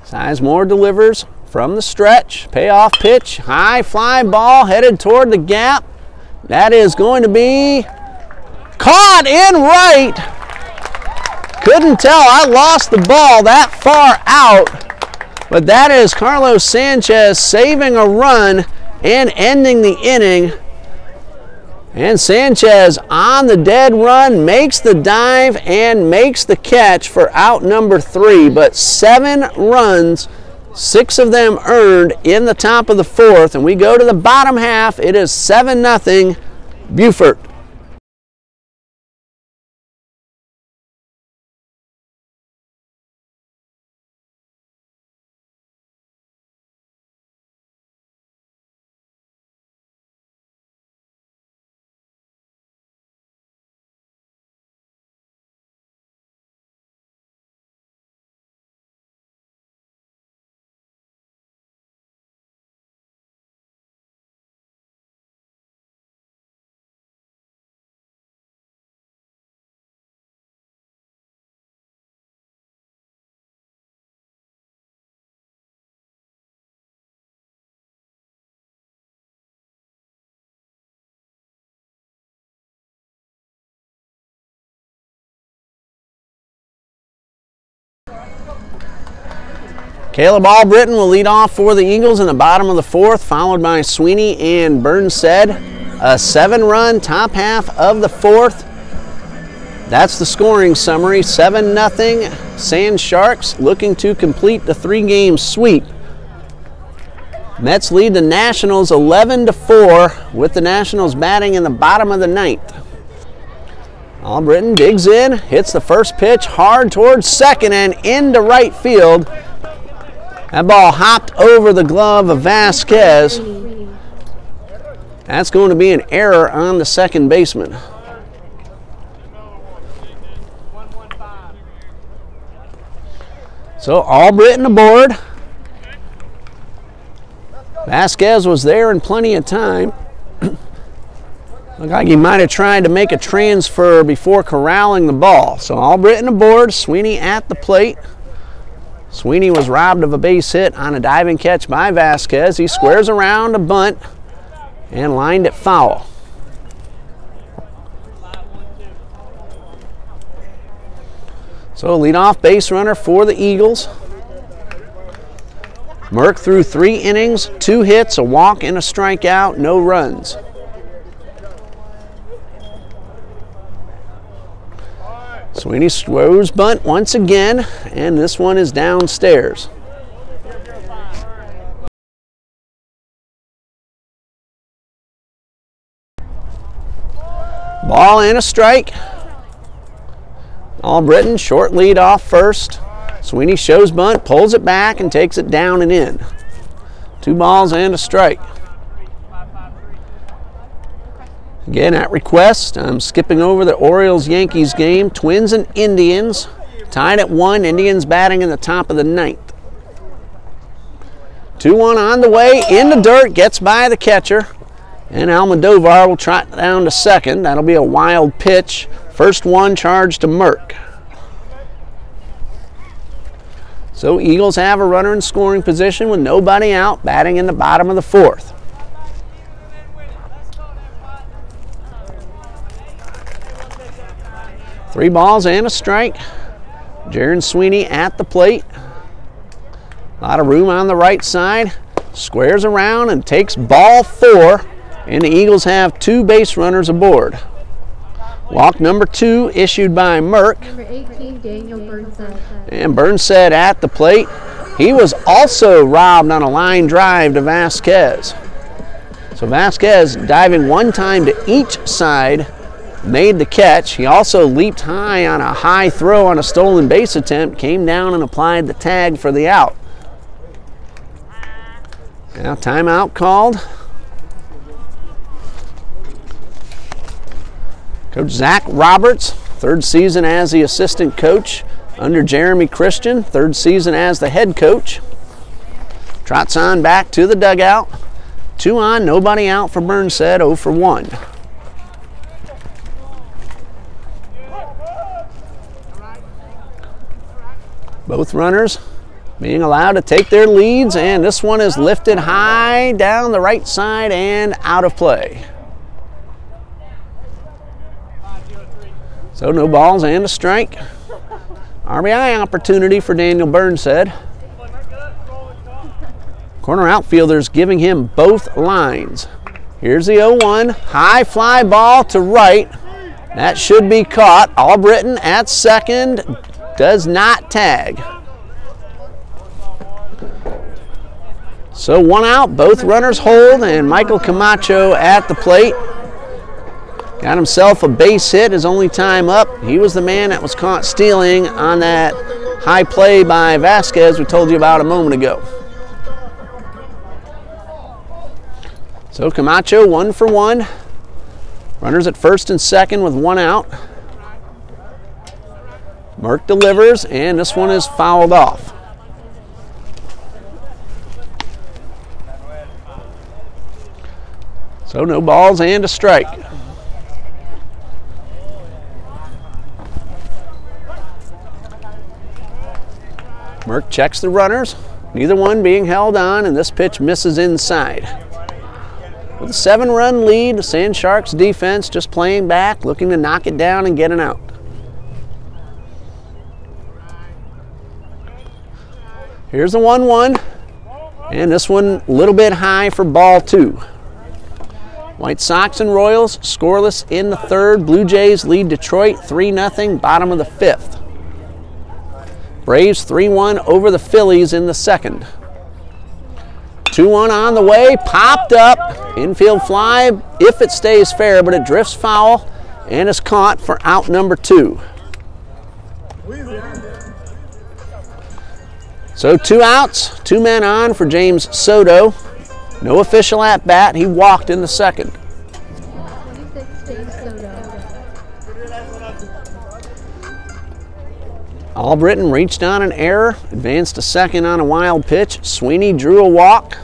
Sizemore delivers from the stretch. Payoff pitch, high fly ball headed toward the gap. That is going to be caught in right. Couldn't tell, I lost the ball that far out. But that is Carlos Sanchez saving a run and ending the inning. And Sanchez on the dead run, makes the dive and makes the catch for out number 3. But 7 runs, 6 of them earned in the top of the 4th. And we go to the bottom half. It is 7-0 Beaufort. Caleb Albritton will lead off for the Eagles in the bottom of the 4th, followed by Sweeney and Burnsted. A 7-run top half of the 4th. That's the scoring summary. 7-0 Sand Sharks looking to complete the 3-game sweep. Mets lead the Nationals 11-4 with the Nationals batting in the bottom of the 9th. Albritton digs in, hits the first pitch hard towards second and into right field. That ball hopped over the glove of Vasquez. That's going to be an error on the second baseman. So Albritton aboard. Vasquez was there in plenty of time. Looked like he might have tried to make a transfer before corralling the ball. So Albritton aboard, Sweeney at the plate. Sweeney was robbed of a base hit on a diving catch by Vasquez. He squares around a bunt and lined it foul. So leadoff base runner for the Eagles. Merck threw 3 innings, 2 hits, a walk, and a strikeout, no runs. Sweeney throws bunt once again, and this one is downstairs. Ball and a strike. Albritton, short lead off first. Sweeney shows bunt, pulls it back, and takes it down and in. 2 balls and a strike. Again, at request, I'm skipping over the Orioles-Yankees game. Twins and Indians tied at 1. Indians batting in the top of the 9th. 2-1 on the way, in the dirt, gets by the catcher. And Almodovar will trot down to second. That'll be a wild pitch. First one charged to Merck. So Eagles have a runner in scoring position with nobody out, batting in the bottom of the 4th. Three balls and a strike. Jaron Sweeney at the plate. A lot of room on the right side. Squares around and takes ball 4. And the Eagles have 2 base runners aboard. Walk number 2 issued by Merck. Number 18, Daniel Burnside. And Burnside at the plate. He was also robbed on a line drive to Vasquez. So Vasquez, diving one time to each side, made the catch. He also leaped high on a high throw on a stolen base attempt, came down and applied the tag for the out. Now timeout called. Coach Zach Roberts, 3rd season as the assistant coach under Jeremy Christian, 3rd season as the head coach. Trots on back to the dugout. 2 on, nobody out for Burnside, 0 for 1. Both runners being allowed to take their leads, and this one is lifted high down the right side and out of play. So no balls and a strike. RBI opportunity for Daniel Burnside. Corner outfielders giving him both lines. Here's the 0-1. High fly ball to right. That should be caught. Albritton at second. Does not tag. So 1 out. Both runners hold, and Michael Camacho at the plate. Got himself a base hit his only time up. He was the man that was caught stealing on that high play by Vasquez we told you about a moment ago. So Camacho 1 for 1. Runners at first and second with 1 out. Merck delivers, and this one is fouled off. So no balls and a strike. Merck checks the runners, neither one being held on, and this pitch misses inside. With a 7-run lead, the Sand Sharks defense just playing back, looking to knock it down and get an out. Here's the 1-1, and this one a little bit high for ball 2. White Sox and Royals scoreless in the 3rd. Blue Jays lead Detroit 3-0, bottom of the 5th. Braves 3-1 over the Phillies in the 2nd. 2-1 on the way, popped up, infield fly if it stays fair, but it drifts foul and is caught for out number 2. So 2 outs, 2 men on for James Soto. No official at bat, he walked in the 2nd. 26, James Soto. Albritton reached on an error, advanced to second on a wild pitch. Sweeney drew a walk.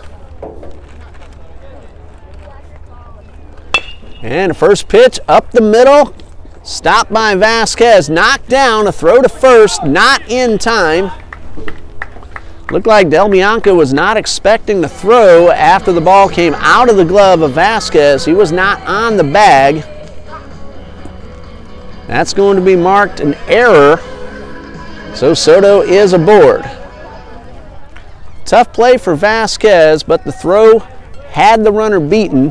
And the first pitch up the middle, stopped by Vasquez, knocked down, a throw to first, not in time. Looked like Del Bianco was not expecting the throw after the ball came out of the glove of Vasquez. He was not on the bag. That's going to be marked an error. So Soto is aboard. Tough play for Vasquez, but the throw had the runner beaten.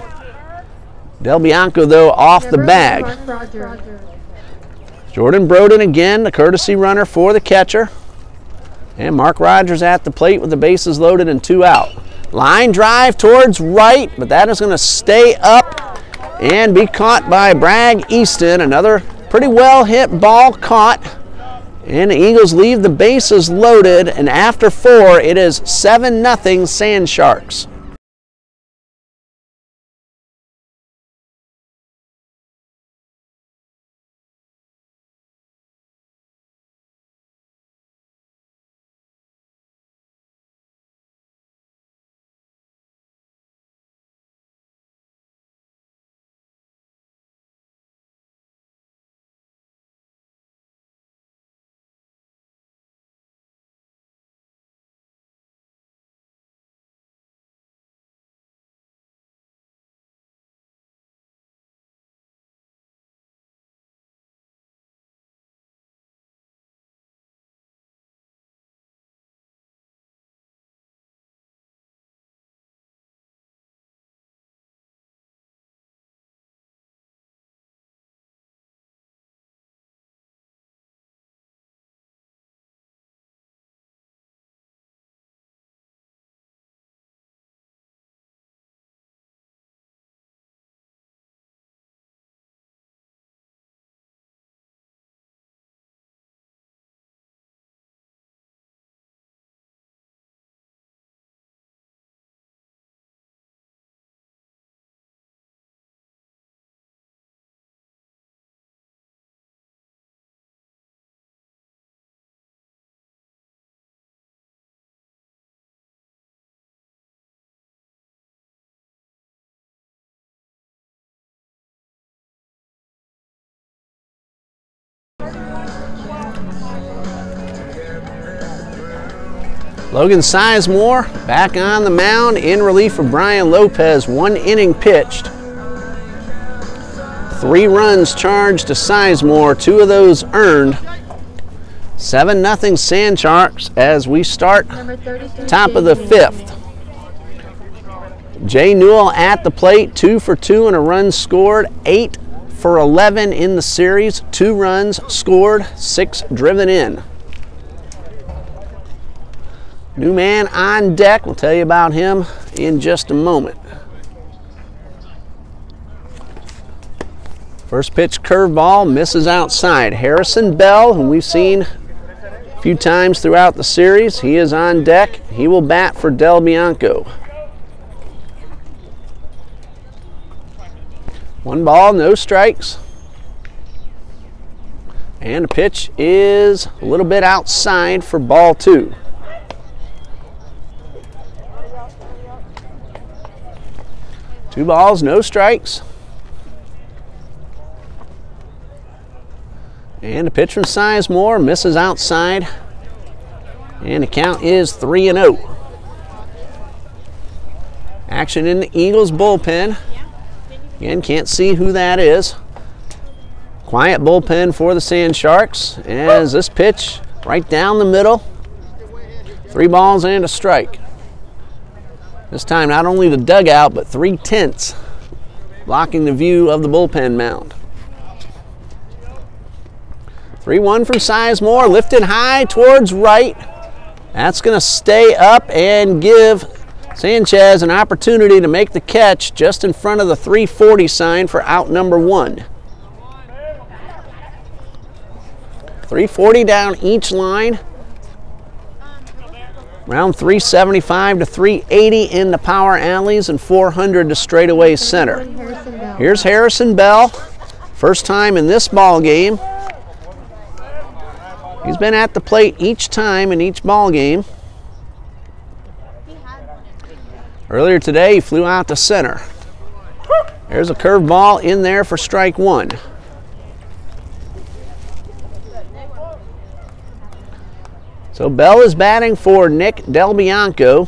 Del Bianco, though, off the bag. Jordan Broden again, the courtesy runner for the catcher. And Mark Rogers at the plate with the bases loaded and 2 out. Line drive towards right, but that is going to stay up and be caught by Bragg Easton. Another pretty well hit ball caught. And the Eagles leave the bases loaded, and after 4, it is 7-0 Sand Sharks. Logan Sizemore back on the mound in relief of Brian Lopez. 1 inning pitched. 3 runs charged to Sizemore, 2 of those earned. 7-0 Sand Sharks as we start top of the 5th. Jay Newell at the plate, 2 for 2 and a run scored, 8 for 11 in the series, 2 runs scored, 6 driven in. New man on deck. We'll tell you about him in just a moment. First pitch curveball misses outside. Harrison Bell, whom we've seen a few times throughout the series, he is on deck. He will bat for Del Bianco. 1 ball, no strikes. And the pitch is a little bit outside for ball 2. Two balls, no strikes. And the pitch from Sizemore misses outside. And the count is 3-0. Action in the Eagles bullpen. Again, can't see who that is. Quiet bullpen for the Sand Sharks as this pitch right down the middle. 3 balls and a strike. This time not only the dugout, but 3 tents blocking the view of the bullpen mound. 3-1 from Sizemore, lifted high towards right. That's going to stay up and give Sanchez an opportunity to make the catch just in front of the 340 sign for out number 1. 340 down each line. Around 375 to 380 in the power alleys and 400 to straightaway center. Here's Harrison Bell. First time in this ball game. He's been at the plate each time in each ball game. Earlier today, he flew out to center. There's a curveball in there for strike 1. So Bell is batting for Nick Del Bianco,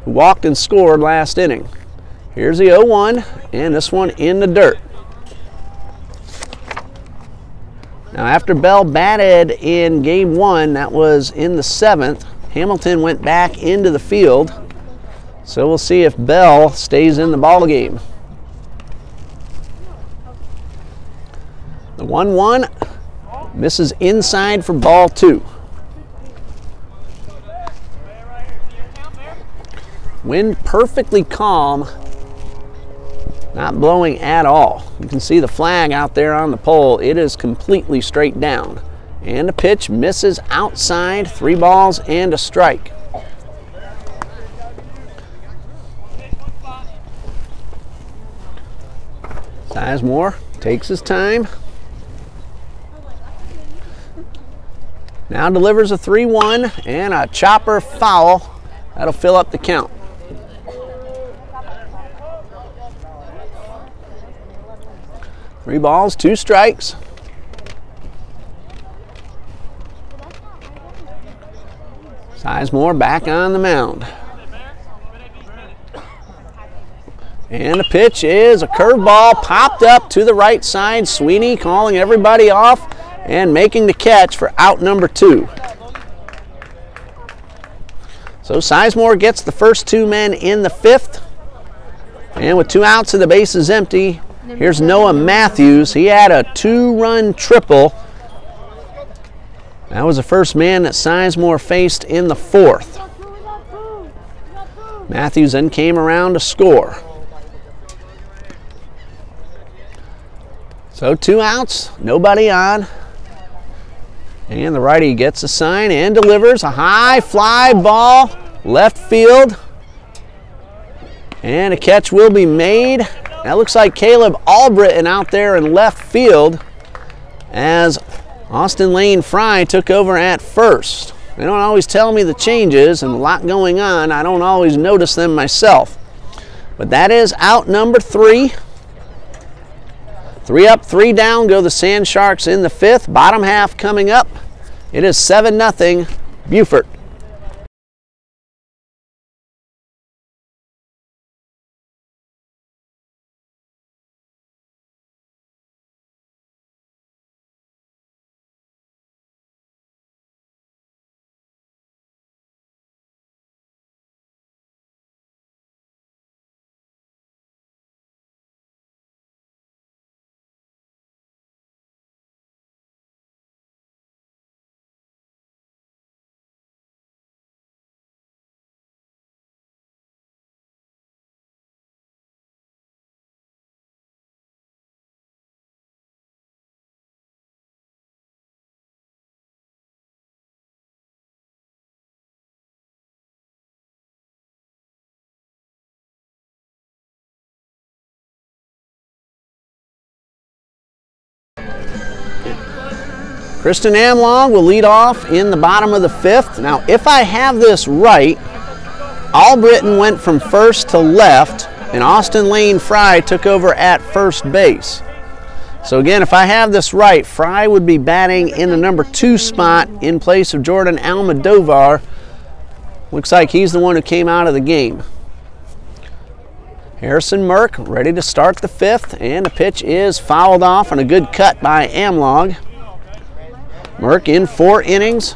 who walked and scored last inning. Here's the 0-1, and this one in the dirt. Now after Bell batted in game 1, that was in the 7th, Hamilton went back into the field. So we'll see if Bell stays in the ball game. The 1-1 misses inside for ball 2. Wind perfectly calm, not blowing at all. You can see the flag out there on the pole. It is completely straight down. And the pitch misses outside, 3 balls and a strike. Sizemore takes his time. Now delivers a 3-1 and a chopper foul. That'll fill up the count. Three balls, 2 strikes. Sizemore back on the mound. And the pitch is a curveball popped up to the right side. Sweeney calling everybody off and making the catch for out number 2. So Sizemore gets the first 2 men in the 5th. And with 2 outs and the bases empty, here's Noah Matthews. He had a 2-run triple. That was the first man that Sizemore faced in the 4th. Matthews then came around to score. So 2 outs, nobody on. And the righty gets a sign and delivers a high fly ball left field. And a catch will be made. That looks like Caleb Albritton out there in left field as Austin Lane Fry took over at first. They don't always tell me the changes, and a lot going on. I don't always notice them myself. But that is out number 3. 3 up, 3 down go the Sand Sharks in the 5th. Bottom half coming up. It is 7-0 Beaufort. Kristen Amlong will lead off in the bottom of the 5th. Now, if I have this right, Albritton went from first to left, and Austin Lane Fry took over at first base. So again, if I have this right, Fry would be batting in the number 2 spot in place of Jordan Almodovar. Looks like he's the one who came out of the game. Harrison Merck ready to start the 5th, and the pitch is fouled off on a good cut by Amlong. Merck in 4 innings.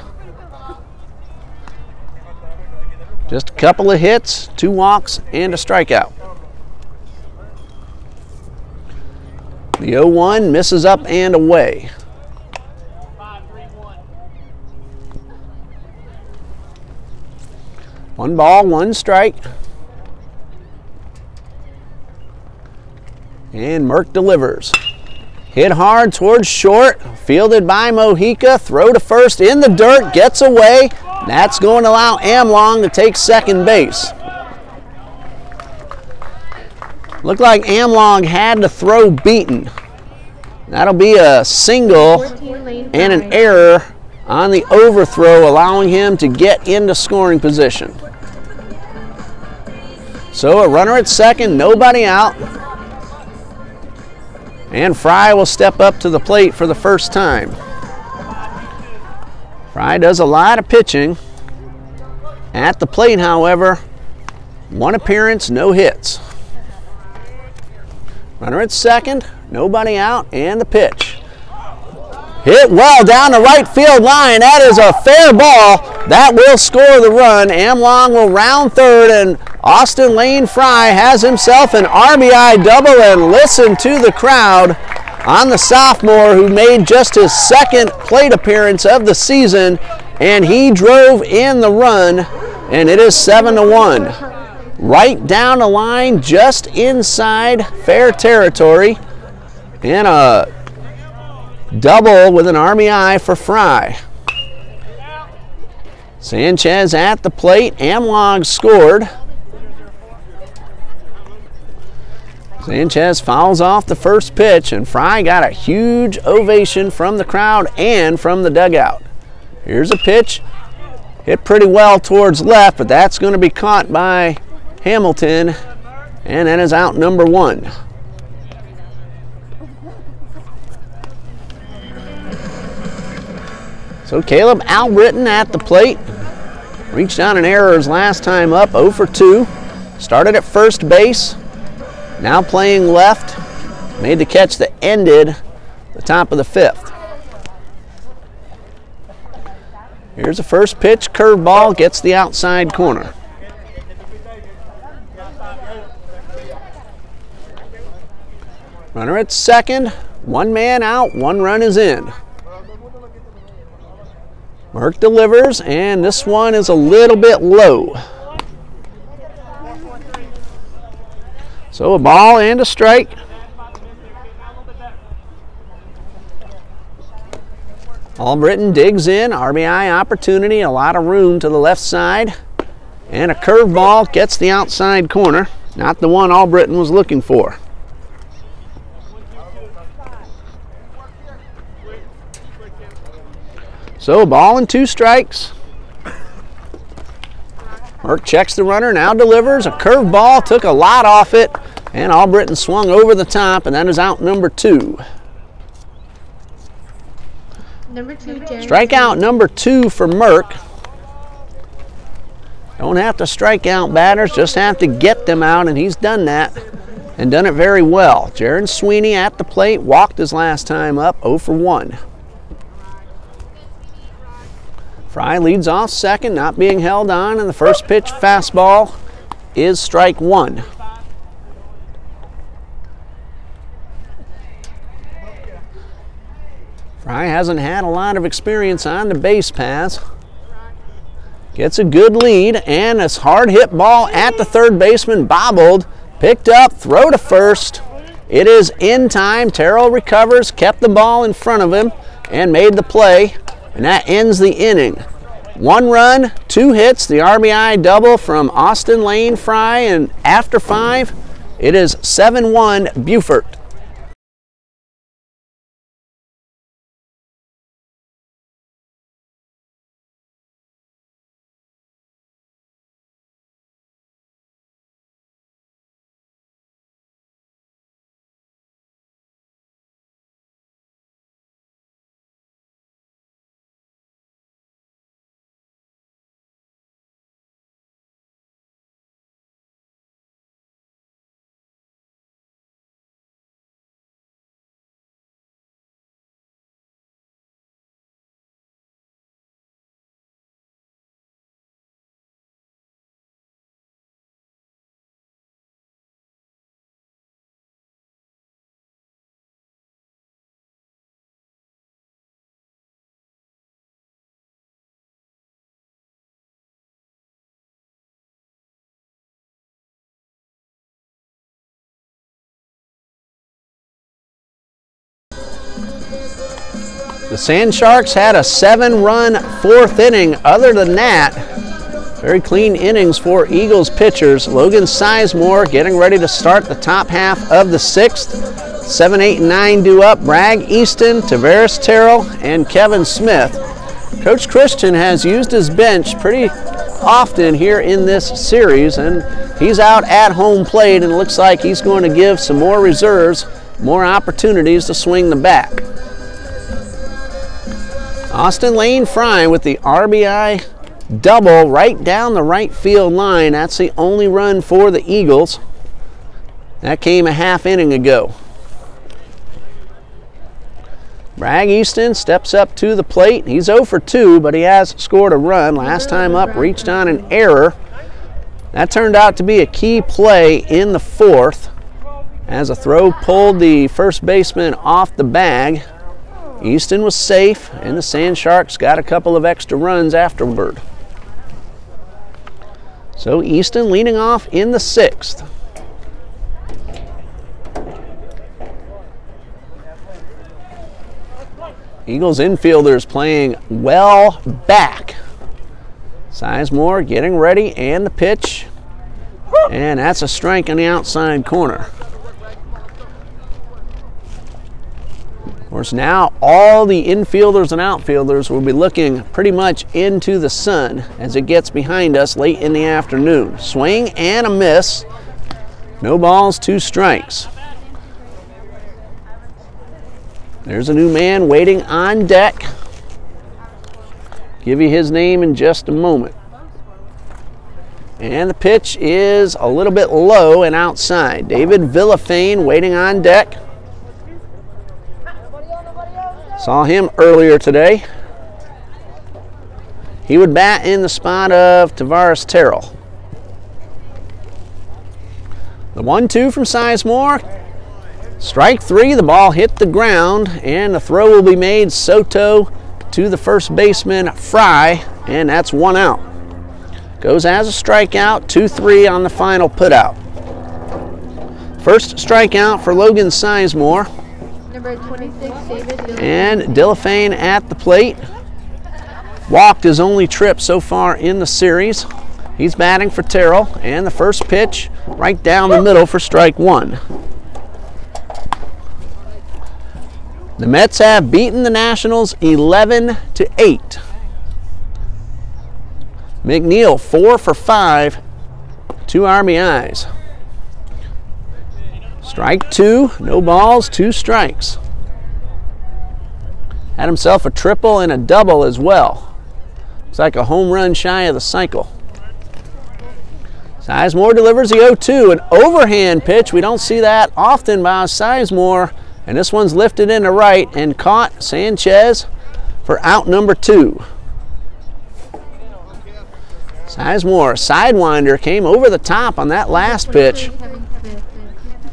Just a couple of hits, 2 walks, and a strikeout. The 0-1 misses up and away. One ball, 1 strike. And Merck delivers. Hit hard towards short, fielded by Mojica, throw to first in the dirt, gets away. That's going to allow Amlong to take second base. Looked like Amlong had the throw beaten. That'll be a single and an error on the overthrow, allowing him to get into scoring position. So a runner at second, nobody out. And Fry will step up to the plate for the first time. Fry does a lot of pitching. At the plate, however, 1 appearance, no hits. Runner at second, nobody out, and the pitch. Hit well down the right field line. That is a fair ball. That will score the run. Amlong will round third, and Austin Lane Fry has himself an RBI double. And listen to the crowd on the sophomore who made just his second plate appearance of the season, and he drove in the run, and it is 7-1. Right down the line, just inside fair territory, and a double with an RBI for Fry. Sanchez at the plate. Amlong scored. Sanchez fouls off the first pitch, and Fry got a huge ovation from the crowd and from the dugout. Here's a pitch. Hit pretty well towards left, but that's going to be caught by Hamilton, and that is out number 1. So Caleb Albritton at the plate. Reached on an error his last time up, 0 for 2. Started at first base. Now playing left. Made the catch that ended the top of the 5th. Here's the first pitch. Curveball gets the outside corner. Runner at second. 1 man out. 1 run is in. Merck delivers, and this one is a little bit low. So a ball and a strike. Albritton digs in, RBI opportunity, a lot of room to the left side. And a curveball gets the outside corner, not the one Albritton was looking for. So a ball and 2 strikes. Merck checks the runner, now delivers. A curveball, took a lot off it, and Albritton swung over the top, and that is out number 2. Number 2, Strikeout number 2 for Merck. Don't have to strike out batters, just have to get them out, and he's done that and done it very well. Jaron Sweeney at the plate, walked his last time up, 0 for 1. Fry leads off second, not being held on, and the first pitch fastball is strike 1. Fry hasn't had a lot of experience on the base paths. Gets a good lead, and a hard hit ball at the third baseman, bobbled, picked up, throw to first. It is in time. Terrell recovers, kept the ball in front of him, and made the play. And that ends the inning. 1 run, 2 hits, the RBI double from Austin Lane Fry, and after 5, it is 7-1 Beaufort. The Sand Sharks had a 7-run 4th inning. Other than that, very clean innings for Eagles pitchers. Logan Sizemore getting ready to start the top half of the 6th. 7, 8, and 9 due up. Bragg Easton, Tavares Terrell, and Kevin Smith. Coach Christian has used his bench pretty often here in this series, and he's out at home plate, and it looks like he's going to give some more reserves more opportunities to swing the bat. Austin Lane Fry with the RBI double right down the right field line. That's the only run for the Eagles. That came a half inning ago. Bragg Easton steps up to the plate. He's 0 for 2, but he has scored a run. Last time up, reached on an error. That turned out to be a key play in the 4th, as a throw pulled the first baseman off the bag. Easton was safe, and the Sand Sharks got a couple of extra runs afterward. So Easton leading off in the 6th. Eagles infielders playing well back. Sizemore getting ready, and the pitch. And that's a strike on the outside corner. Of course, now all the infielders and outfielders will be looking pretty much into the sun as it gets behind us late in the afternoon. Swing and a miss. No balls, 2 strikes. There's a new man waiting on deck. Give you his name in just a moment. And the pitch is a little bit low and outside. David Villafane waiting on deck. Saw him earlier today. He would bat in the spot of Tavares Terrell. The 1-2 from Sizemore. Strike 3, the ball hit the ground, and the throw will be made Soto to the first baseman, Fry, and that's 1 out. Goes as a strikeout, 2-3 on the final putout. First strikeout for Logan Sizemore. Number 26, David Dillafane. And Dillafane at the plate. Walked his only trip so far in the series. He's batting for Terrell, and the first pitch right down the middle for strike 1. The Mets have beaten the Nationals 11-8. McNeil 4 for 5, 2 RBIs. Strike 2, no balls, 2 strikes. Had himself a triple and a double as well. Looks like a home run shy of the cycle. Sizemore delivers the 0-2, an overhand pitch. We don't see that often by Sizemore. And this one's lifted into right and caught Sanchez for out number 2. Sizemore, sidewinder, came over the top on that last pitch.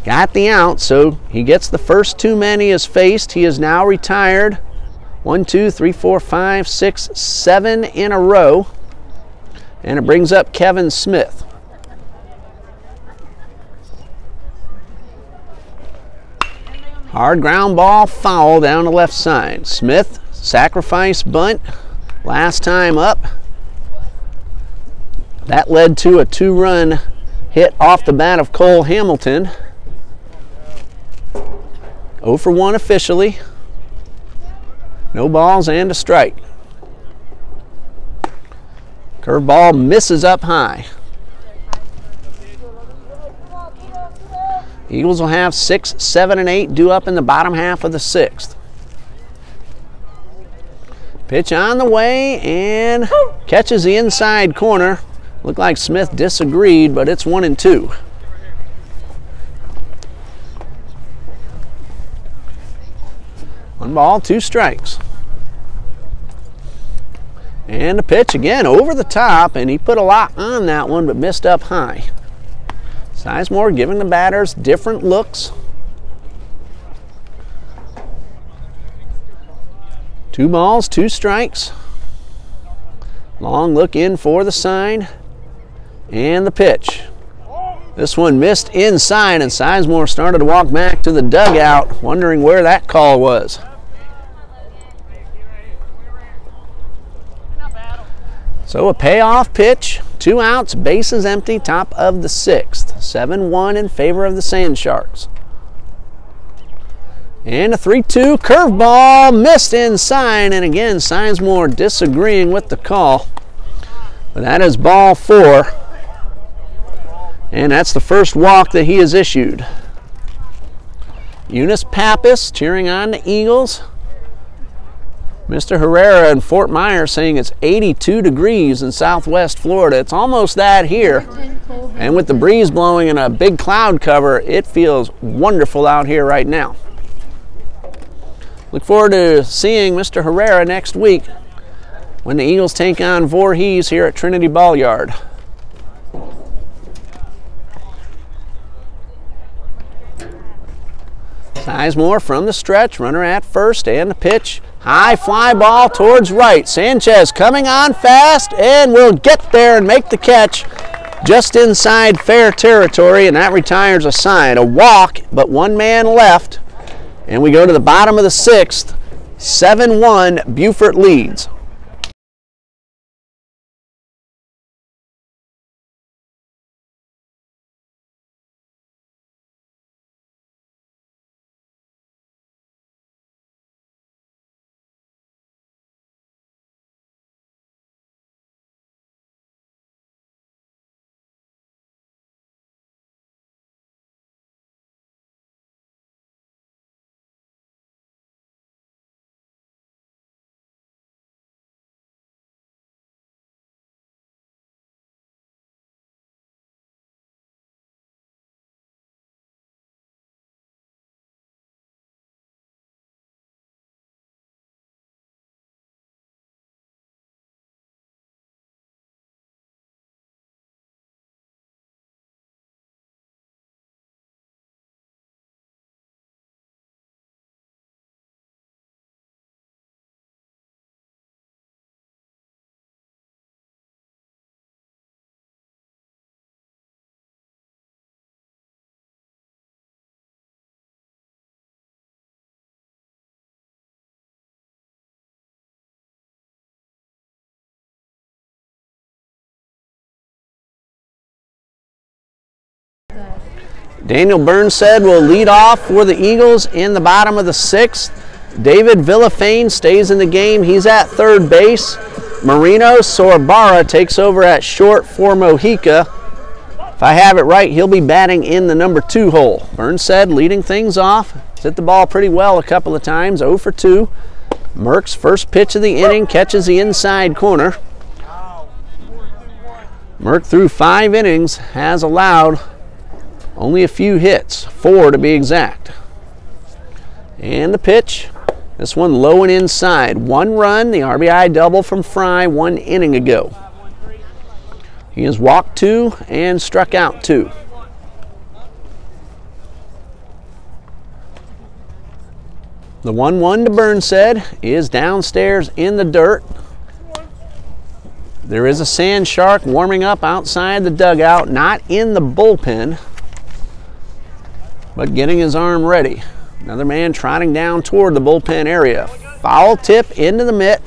Got the out, so he gets the first 2 men he has faced. He is now retired. 1, 2, 3, 4, 5, 6, 7 in a row. And it brings up Kevin Smith. Hard ground ball, foul down the left side. Smith, sacrifice bunt, last time up. That led to a 2-run hit off the bat of Cole Hamilton. 0 for 1 officially. No balls and a strike. Curveball misses up high. Eagles will have 6, 7, and 8 due up in the bottom half of the 6th. Pitch on the way and catches the inside corner. Looked like Smith disagreed, but it's 1-2. One ball, 2 strikes. And the pitch again over the top, and he put a lot on that one, but missed up high. Sizemore giving the batters different looks. 2 balls, 2 strikes. Long look in for the sign. And the pitch. This one missed inside, and Sizemore started to walk back to the dugout, wondering where that call was. So a payoff pitch, 2 outs, bases empty, top of the 6th. 7-1 in favor of the Sand Sharks. And a 3-2 curveball, missed inside, and again Sizemore disagreeing with the call. But that is ball 4. And that's the first walk that he has issued. Eunice Pappas cheering on the Eagles. Mr. Herrera in Fort Myers saying it's 82 degrees in southwest Florida. It's almost that here. And with the breeze blowing and a big cloud cover, it feels wonderful out here right now. Look forward to seeing Mr. Herrera next week when the Eagles take on Voorhees here at Trinity Ball Yard. Sizemore from the stretch, runner at first, and the pitch. High fly ball towards right. Sanchez coming on fast and will get there and make the catch just inside fair territory, and that retires a side. A walk, but one man left. And we go to the bottom of the 6th. 7-1, Beaufort leads. Daniel Burnsed will lead off for the Eagles in the bottom of the 6th. David Villafane stays in the game. He's at third base. Marino Sorbara takes over at short for Mojica. If I have it right, he'll be batting in the number 2 hole. Burnsed leading things off. He's hit the ball pretty well a couple of times, 0 for 2. Merck's first pitch of the inning catches the inside corner. Merck through 5 innings has allowed only a few hits, 4 to be exact. And the pitch, this one low and inside. 1 run, the RBI double from Fry 1 inning ago. He has walked 2 and struck out 2. The 1-1 to Burnsed is downstairs in the dirt. There is a sand shark warming up outside the dugout, not in the bullpen, but getting his arm ready. Another man trotting down toward the bullpen area. Foul tip into the mitt,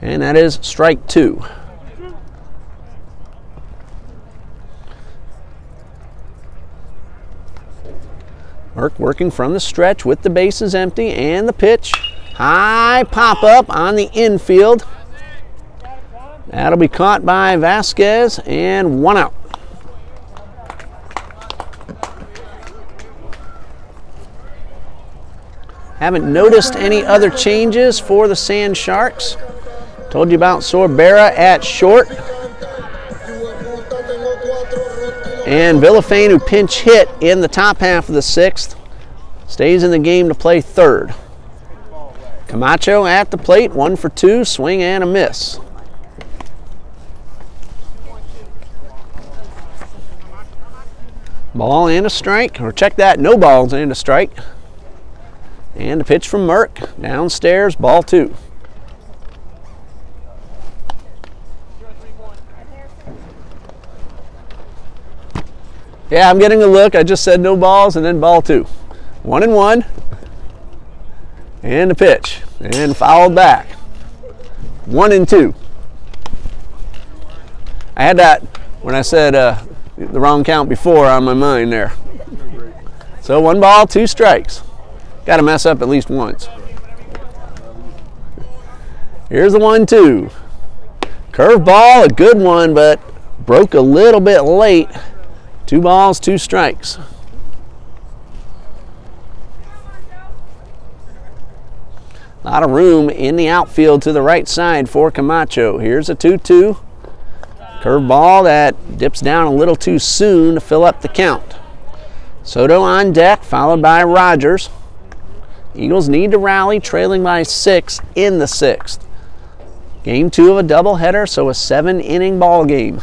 and that is strike 2. Merck working from the stretch with the bases empty, and the pitch. High pop up on the infield. That'll be caught by Vasquez, and 1 out. Haven't noticed any other changes for the Sand Sharks. Told you about Sorbera at short. And Villafane, who pinch hit in the top half of the 6th, stays in the game to play third. Camacho at the plate, 1 for 2, swing and a miss. Ball and a strike, or check that, no balls and a strike. And a pitch from Merck, downstairs, ball 2. Yeah, I'm getting a look. I just said no balls and then ball 2. 1-1. And a pitch. And fouled back. 1-2. I had that when I said the wrong count before on my mind there. So 1 ball, 2 strikes. Got to mess up at least once. Here's the 1-2. Curve ball, a good one, but broke a little bit late. 2 balls, 2 strikes. A lot of room in the outfield to the right side for Camacho. Here's a 2-2. Curve ball that dips down a little too soon to fill up the count. Soto on deck, followed by Rogers. Eagles need to rally, trailing by 6 in the 6th. Game 2 of a doubleheader, so a 7-inning ball game.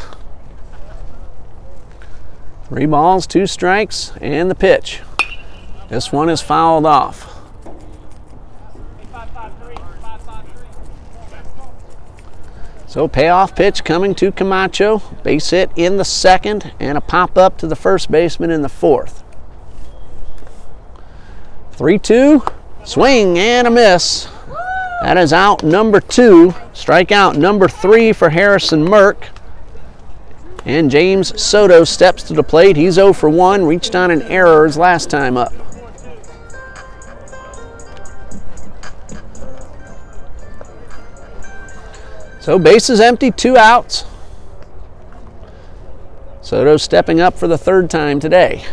3 balls, 2 strikes, and the pitch. This one is fouled off. So payoff pitch coming to Camacho. Base hit in the 2nd, and a pop-up to the first baseman in the 4th. 3-2, swing and a miss. That is out number 2. Strikeout number 3 for Harrison Merck. And James Soto steps to the plate. He's 0 for 1, reached on an error his last time up. So bases empty, 2 outs. Soto stepping up for the 3rd time today.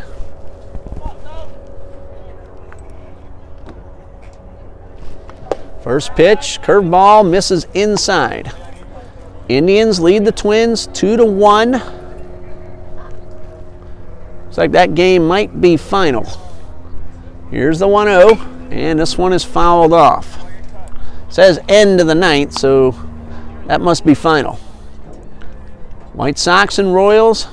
First pitch, curveball, misses inside. Indians lead the Twins 2-1. Looks like that game might be final. Here's the 1-0, and this one is fouled off. It says end of the 9th, so that must be final. White Sox and Royals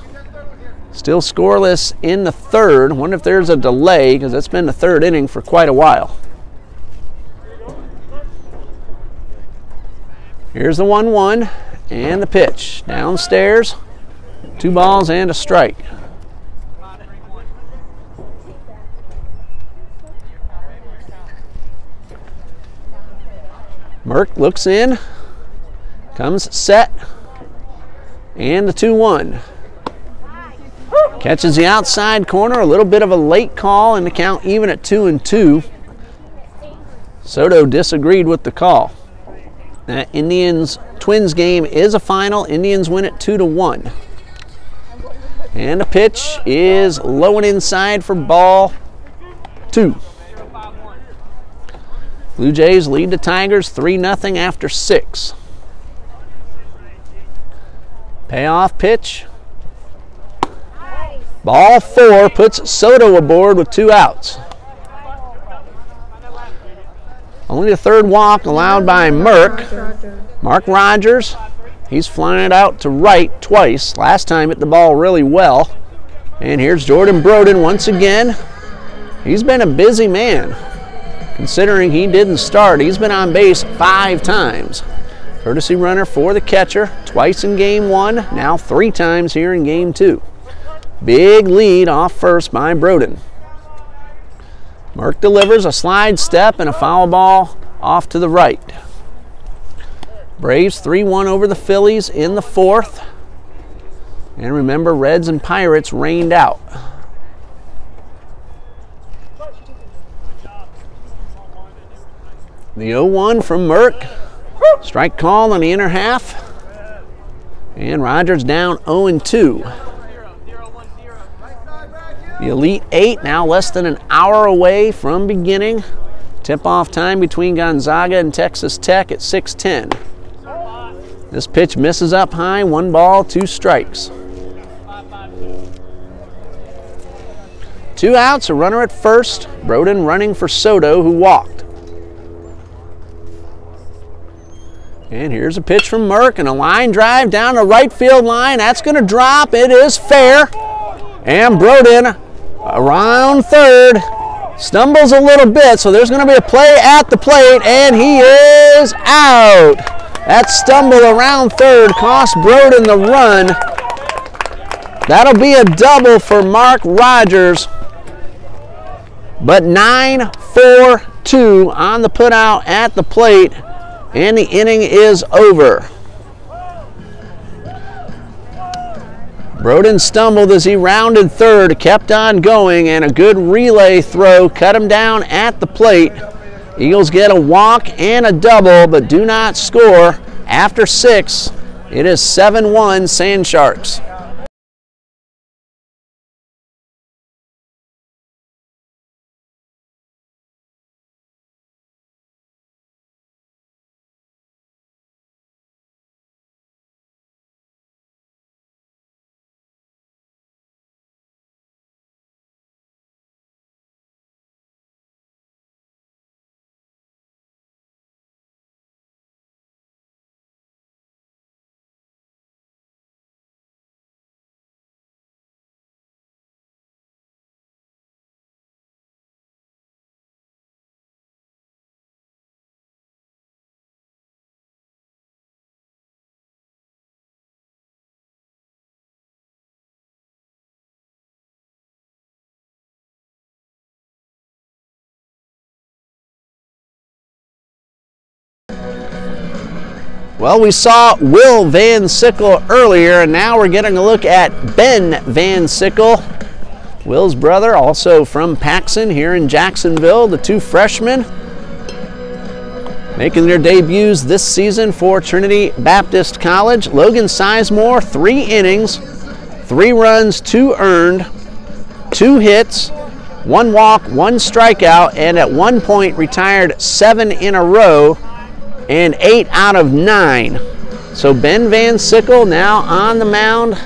still scoreless in the 3rd. Wonder if there's a delay, because it's been the 3rd inning for quite a while. Here's the 1-1 and the pitch. Downstairs, 2 balls and a strike. Merck looks in, comes set, and the 2-1. Catches the outside corner, a little bit of a late call, and the count even at 2-2. Soto disagreed with the call. That Indians-Twins game is a final. Indians win it 2-1. And the pitch is low and inside for ball 2. Blue Jays lead the Tigers 3-0 after 6. Payoff pitch. Ball 4 puts Soto aboard with 2 outs. Only the 3rd walk allowed by Merck. Mark Rogers, he's flying it out to right twice. Last time hit the ball really well. And here's Jordan Broden once again. He's been a busy man. Considering he didn't start, he's been on base 5 times. Courtesy runner for the catcher, twice in game 1, now 3 times here in game 2. Big lead off first by Broden. Merck delivers a slide step and a foul ball off to the right. Braves 3-1 over the Phillies in the 4th. And remember, Reds and Pirates rained out. The 0-1 from Merck. Strike call on the inner half. And Rogers down 0-2. The Elite 8 now less than an hour away from beginning. Tip-off time between Gonzaga and Texas Tech at 6:10. This pitch misses up high, 1 ball, 2 strikes. 2 outs, a runner at first. Broden running for Soto, who walked. And here's a pitch from Merck and a line drive down the right field line. That's going to drop. It is fair. And Broden around 3rd, stumbles a little bit, so there's going to be a play at the plate, and he is out. That stumble around 3rd cost Broden the run. That'll be a double for Mark Rogers, but 9-4-2 on the putout at the plate, and the inning is over. Broden stumbled as he rounded 3rd, kept on going, and a good relay throw cut him down at the plate. Eagles get a walk and a double, but do not score. After 6, it is 7-1 Sand Sharks. Well, we saw Will Van Sickle earlier, and now we're getting a look at Ben Van Sickle. Will's brother, also from Paxson here in Jacksonville, the two freshmen making their debuts this season for Trinity Baptist College. Logan Sizemore, 3 innings, 3 runs, 2 earned, 2 hits, 1 walk, 1 strikeout, and at one point retired 7 in a row and 8 out of 9. So Ben Van Sickle now on the mound.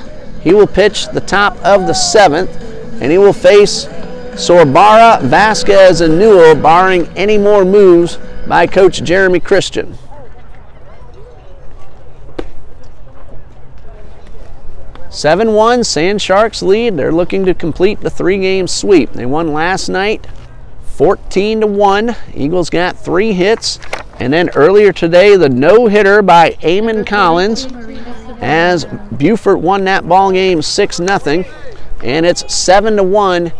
He will pitch the top of the 7th, and he will face Sorbara, Vasquez, and Newell, barring any more moves by Coach Jeremy Christian. (7-1) Sand Sharks lead. They're looking to complete the 3-game sweep. They won last night 14-1. Eagles got 3 hits. And then earlier today, the no-hitter by Eamon Collins as Beaufort won that ball game 6-0. And it's 7-1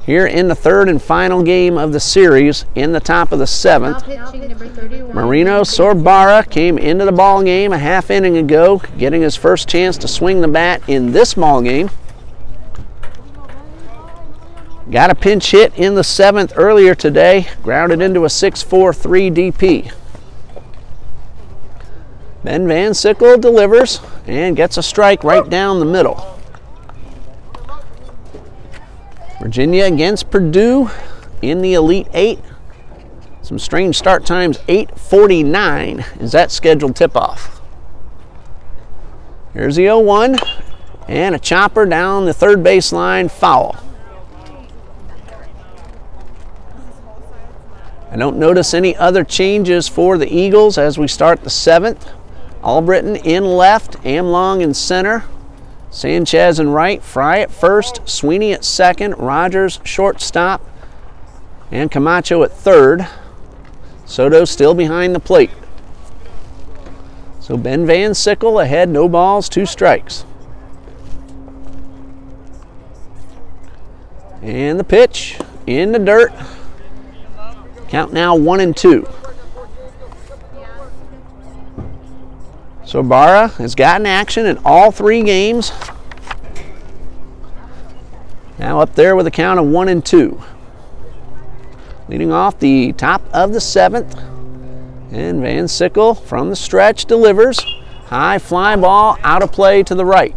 here in the 3rd and final game of the series in the top of the 7th. Marino Sorbara came into the ball game a half inning ago, getting his first chance to swing the bat in this ball game. Got a pinch hit in the 7th earlier today, grounded into a 6-4-3 DP. Ben Van Sickle delivers and gets a strike right down the middle. Virginia against Purdue in the Elite 8. Some strange start times. 8:49 is that scheduled tip-off. Here's the 0-1 and a chopper down the 3rd baseline, foul. I don't notice any other changes for the Eagles as we start the 7th. Albritton in left, Amlong in center, Sanchez in right, Fry at first, Sweeney at second, Rogers shortstop, and Camacho at 3rd. Soto still behind the plate. So Ben Van Sickle ahead, no balls, 2 strikes. And the pitch in the dirt. Count now 1-2. Sorbara has gotten action in all 3 games. Now up there with a count of 1-2. Leading off the top of the 7th. And Van Sickle from the stretch delivers. High fly ball out of play to the right.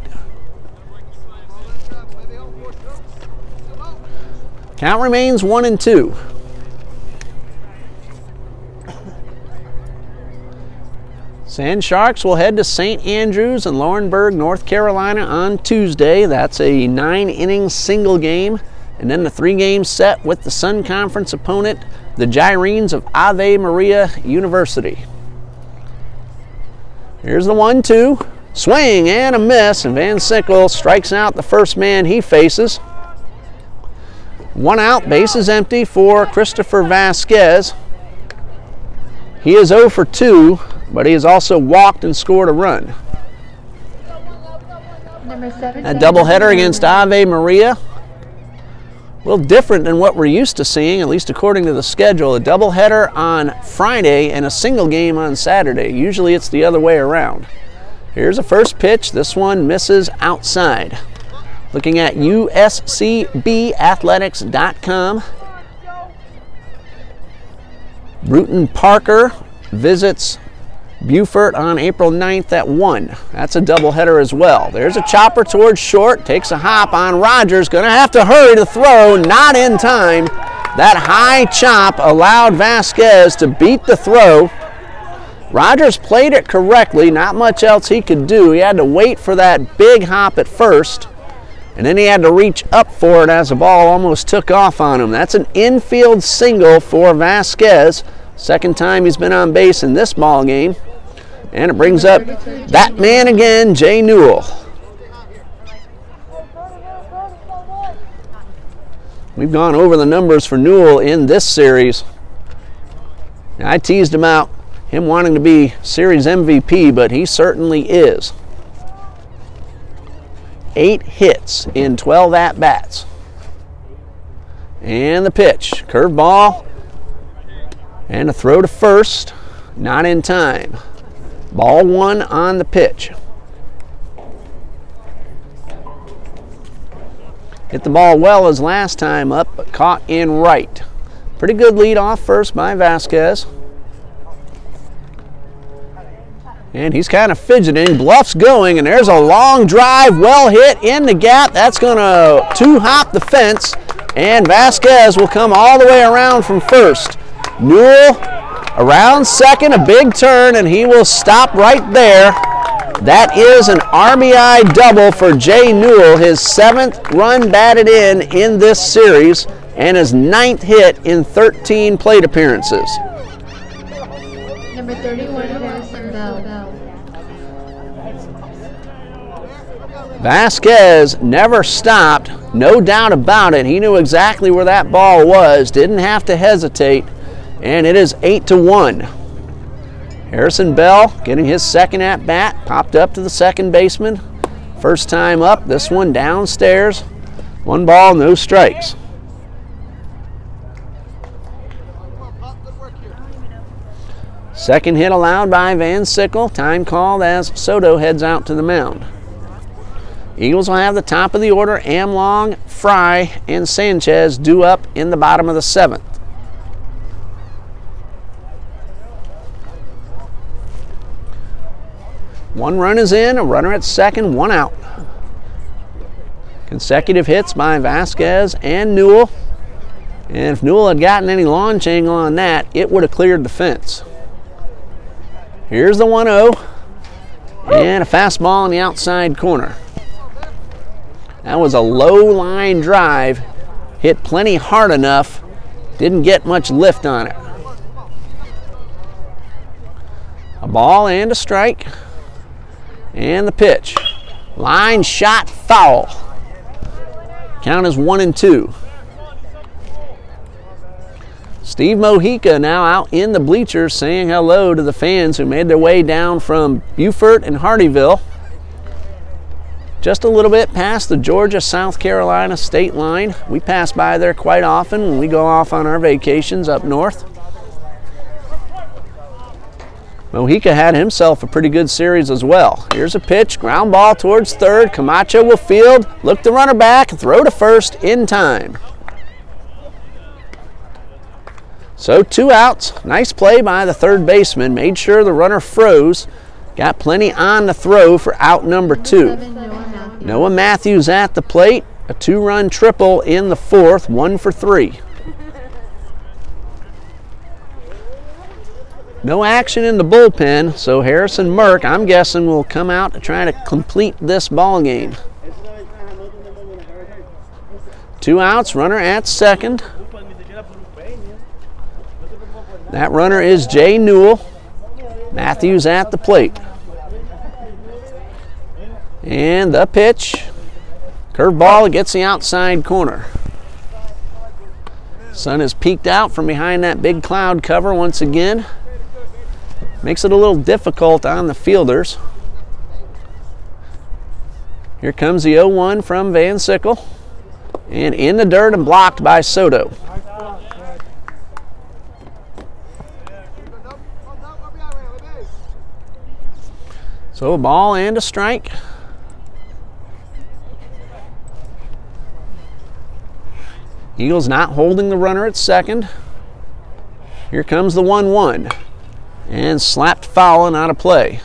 Count remains 1-2. Sand Sharks will head to St. Andrews in Laurinburg, North Carolina on Tuesday. That's a 9-inning single game. And then the 3-game set with the Sun Conference opponent, the Gyrenes of Ave Maria University. Here's the 1-2. Swing and a miss, and Van Sickle strikes out the first man he faces. 1 out, bases empty for Christopher Vasquez. He is 0 for 2. But he has also walked and scored a run. A doubleheader against Ave Maria. A little different than what we're used to seeing, at least according to the schedule. A doubleheader on Friday and a single game on Saturday. Usually it's the other way around. Here's a first pitch. This one misses outside. Looking at USCBathletics.com. Bruton Parker visits Beaufort on April 9th at 1. That's a doubleheader as well. There's a chopper towards short. Takes a hop on Rogers. Going to have to hurry to throw. Not in time. That high chop allowed Vasquez to beat the throw. Rogers played it correctly. Not much else he could do. He had to wait for that big hop at first. And then he had to reach up for it as the ball almost took off on him. That's an infield single for Vasquez. Second time he's been on base in this ball game. And it brings up that man again, Jay Newell. We've gone over the numbers for Newell in this series. I teased him out, him wanting to be series MVP, but he certainly is. 8 hits in 12 at-bats. And the pitch, curveball, and a throw to first, not in time. Ball 1 on the pitch. Hit the ball well as last time up, but caught in right. Pretty good lead off first by Vasquez. And he's kind of fidgeting. Bluff's going, and there's a long drive, well hit in the gap. That's going to two-hop the fence, and Vasquez will come all the way around from first. Newell around second, a big turn, and he will stop right there. That is an RBI double for Jay Newell, his 7th run batted in this series, and his 9th hit in 13 plate appearances. Number 31, Harrison Bell. Vasquez never stopped, no doubt about it. He knew exactly where that ball was, didn't have to hesitate, and it is 8-1. Harrison Bell getting his second at bat, popped up to the second baseman. First time up, this one downstairs. 1 ball, no strikes. Second hit allowed by Van Sickle. Time called as Soto heads out to the mound. Eagles will have the top of the order. Amlong, Fry, and Sanchez due up in the bottom of the 7th. One run is in, a runner at second, 1 out. Consecutive hits by Vasquez and Newell. And if Newell had gotten any launch angle on that, it would have cleared the fence. Here's the 1-0, and a fastball in the outside corner. That was a low line drive, hit plenty hard enough, didn't get much lift on it. A ball and a strike, and the pitch. Line shot foul. Count is 1-2. Steve Mojica now out in the bleachers saying hello to the fans who made their way down from Beaufort and Hardeeville. Just a little bit past the Georgia-South Carolina state line. We pass by there quite often when we go off on our vacations up north. Mojica had himself a pretty good series as well. Here's a pitch, ground ball towards third. Camacho will field, look the runner back, throw to first in time. So 2 outs. Nice play by the third baseman. Made sure the runner froze. Got plenty on the throw for out number 2. Noah Matthews at the plate. A 2-run triple in the 4th, 1 for 3. No action in the bullpen, so Harrison Merck, I'm guessing, will come out to try to complete this ball game. 2 outs, runner at second. That runner is Jay Newell. Matthews at the plate. And the pitch. Curveball gets the outside corner. Sun has peeked out from behind that big cloud cover once again. Makes it a little difficult on the fielders. Here comes the 0-1 from Van Sickle. And in the dirt and blocked by Soto. So a ball and a strike. Eagles not holding the runner at second. Here comes the 1-1. And slapped foul and out of play.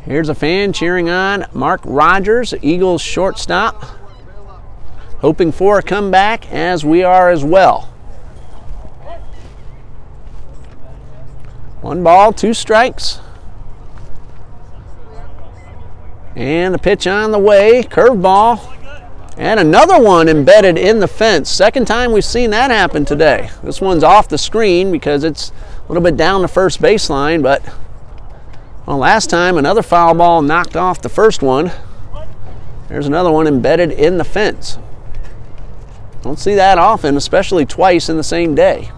Here's a fan cheering on Mark Rogers, Eagles shortstop. Hoping for a comeback, as we are as well. 1 ball, 2 strikes. And the pitch on the way, curveball. And another one embedded in the fence. Second time we've seen that happen today. This one's off the screen because it's a little bit down the first baseline, but well, last time another foul ball knocked off the first one. There's another one embedded in the fence. Don't see that often, especially twice in the same day.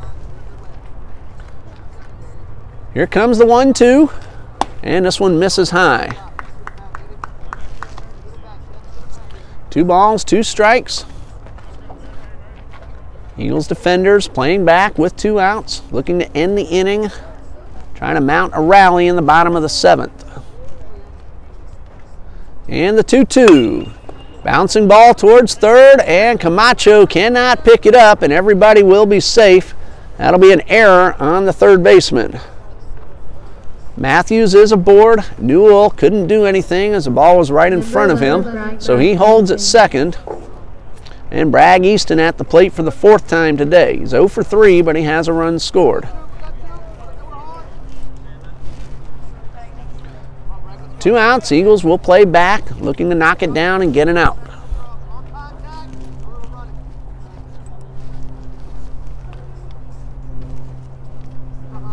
Here comes the 1-2, and this one misses high. 2 balls, 2 strikes. Eagles defenders playing back with 2 outs, looking to end the inning trying to mount a rally in the bottom of the 7th. And the 2-2. Bouncing ball towards third, and Camacho cannot pick it up, and everybody will be safe. That'll be an error on the third baseman. Matthews is aboard. Newell couldn't do anything as the ball was right in front of him, so he holds at second. And Bragg Easton at the plate for the 4th time today. He's 0 for 3, but he has a run scored. 2 outs. Eagles will play back, looking to knock it down and get an out.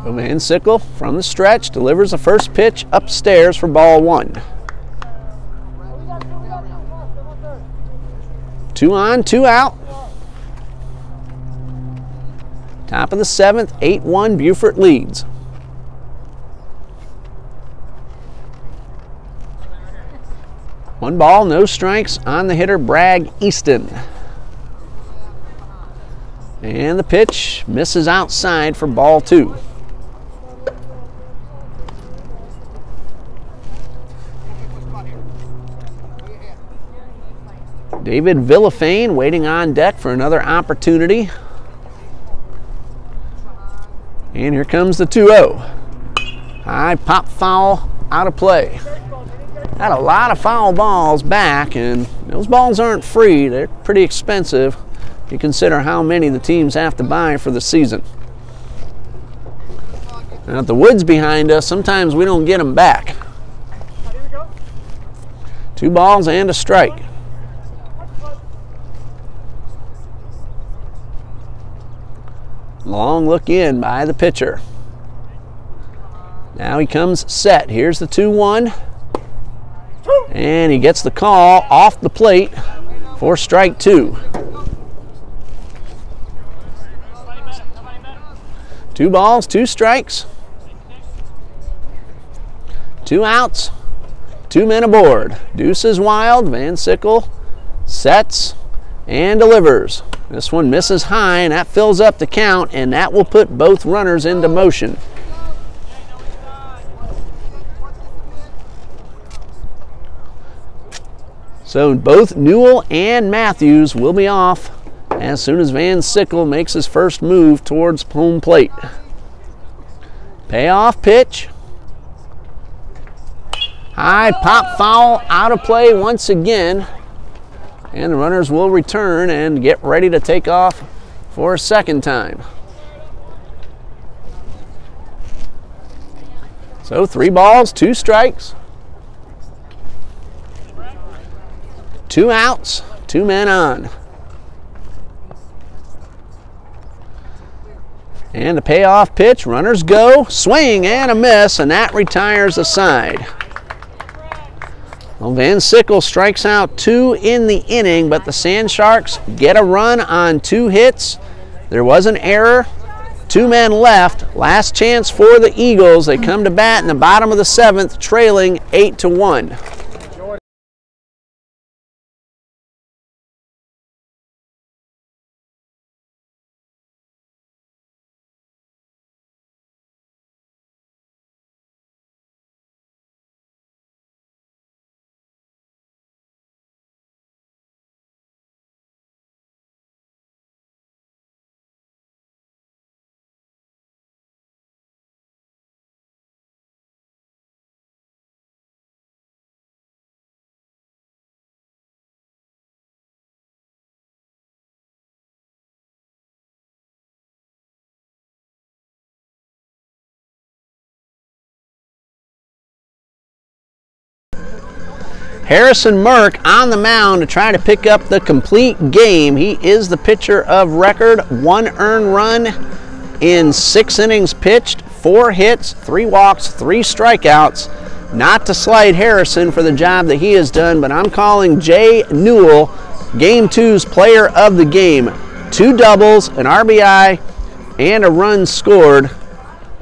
Van Sickle from the stretch delivers the first pitch upstairs for ball 1. 2 on, 2 out. Top of the 7th, 8-1, Beaufort leads. One ball, no strikes on the hitter, Bragg Easton. And the pitch misses outside for ball 2. David Villafane waiting on deck for another opportunity. And here comes the 2-0. High pop foul, out of play. Had a lot of foul balls back, and those balls aren't free. They're pretty expensive if you consider how many the teams have to buy for the season. Now, with the woods behind us, sometimes we don't get them back. 2 balls and a strike. Long look in by the pitcher. Now he comes set. Here's the 2-1. And he gets the call off the plate for strike 2. 2 balls, 2 strikes. 2 outs, 2 men aboard. Deuce is wild. Van Sickle sets and delivers. This one misses high, and that fills up the count, and that will put both runners into motion. So both Newell and Matthews will be off as soon as Van Sickle makes his first move towards home plate. Payoff pitch. High pop foul, out of play once again. And the runners will return and get ready to take off for a second time. So 3 balls, 2 strikes. 2 outs, 2 men on. And the payoff pitch, runners go, swing and a miss, and that retires the side. Well, Van Sickle strikes out 2 in the inning, but the Sand Sharks get a run on 2 hits. There was an error. 2 men left. Last chance for the Eagles. They come to bat in the bottom of the 7th, trailing 8-1. Harrison Merck on the mound to try to pick up the complete game. He is the pitcher of record. 1 earned run in 6 innings pitched, 4 hits, 3 walks, 3 strikeouts. Not to slight Harrison for the job that he has done, but I'm calling Jay Newell Game 2's player of the game. 2 doubles, an RBI, and a run scored.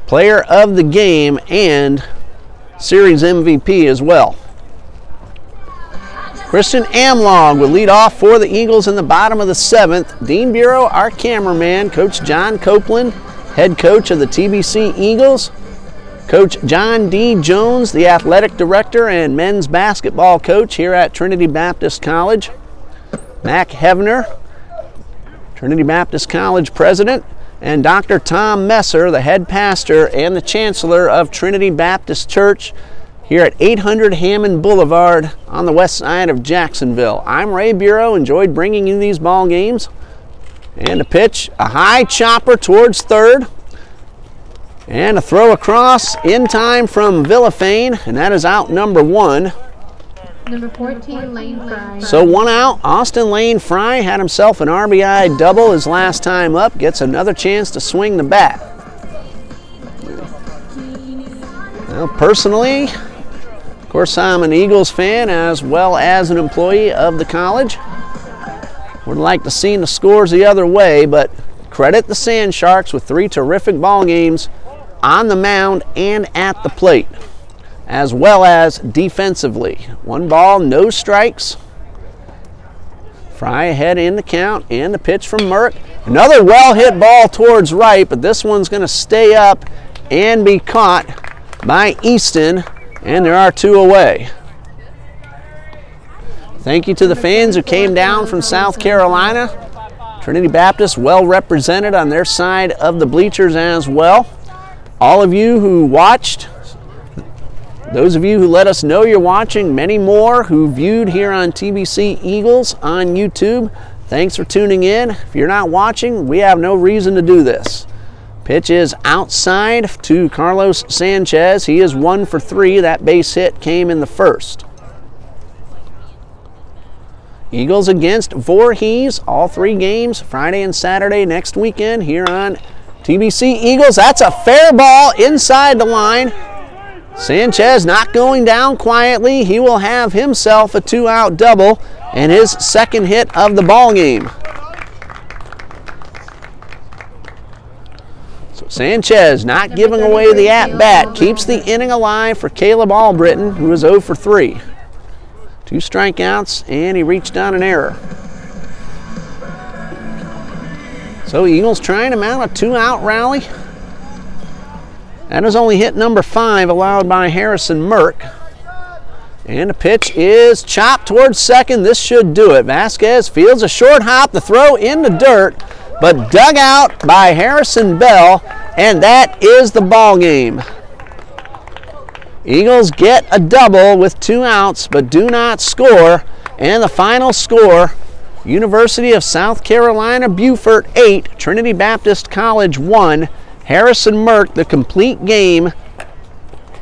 Player of the game and series MVP as well. Christian Amlong will lead off for the Eagles in the bottom of the 7th. Dean Bureau, our cameraman, Coach John Copeland, head coach of the TBC Eagles. Coach John D. Jones, the athletic director and men's basketball coach here at Trinity Baptist College. Mac Hevner, Trinity Baptist College president, and Dr. Tom Messer, the head pastor and the chancellor of Trinity Baptist Church here at 800 Hammond Boulevard on the west side of Jacksonville. I'm Ray Bureau, enjoyed bringing you these ball games. And a pitch, a high chopper towards third. And a throw across in time from Villafane, and that is out number 1. Number 14, Lane Fry. So 1 out. Austin Lane Fry had himself an RBI double his last time up. Gets another chance to swing the bat. Well, personally, of course, I'm an Eagles fan as well as an employee of the college. Would like to see the scores the other way, but credit the Sand Sharks with 3 terrific ball games on the mound and at the plate, as well as defensively. 1 ball, no strikes. Fry ahead in the count, and the pitch from Merck. Another well-hit ball towards right, but this one's going to stay up and be caught by Easton, and there are 2 away. Thank you to the fans who came down from South Carolina. Trinity Baptist well represented on their side of the bleachers as well. All of you who watched, those of you who let us know you're watching, many more who viewed here on TBC Eagles on YouTube, thanks for tuning in. If you're not watching, we have no reason to do this. Pitch is outside to Carlos Sanchez. He is 1 for 3. That base hit came in the first. Eagles against Voorhees, all 3 games, Friday and Saturday next weekend here on TBC Eagles. That's a fair ball inside the line. Sanchez not going down quietly. He will have himself a 2-out double and his second hit of the ball game. So Sanchez not giving away the at-bat, keeps the inning alive for Caleb Albritton, who is 0 for 3. 2 strikeouts, and he reached on an error. So Eagles trying to mount a 2-out rally. That is only hit number 5, allowed by Harrison Merck. And the pitch is chopped towards second. This should do it. Vasquez fields a short hop, the throw in the dirt, but dug out by Harrison Bell, and that is the ball game. Eagles get a double with 2 outs, but do not score. And the final score, University of South Carolina Beaufort 8, Trinity Baptist College 1. Harrison Merck, the complete game,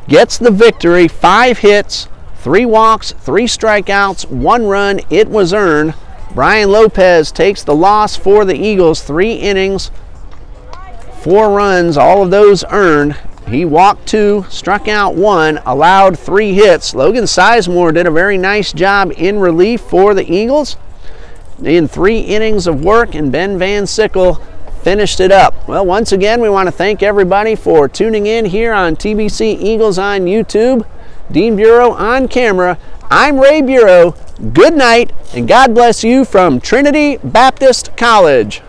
gets the victory. 5 hits, 3 walks, 3 strikeouts, 1 run. It was earned. Brian Lopez takes the loss for the Eagles. 3 innings, 4 runs, all of those earned. He walked 2, struck out 1, allowed 3 hits. Logan Sizemore did a very nice job in relief for the Eagles in 3 innings of work, and Ben Van Sickle finished it up. Well, once again, we want to thank everybody for tuning in here on TBC Eagles on YouTube. Dean Bureau on camera. I'm Ray Bureau. Good night, and God bless you from Trinity Baptist College.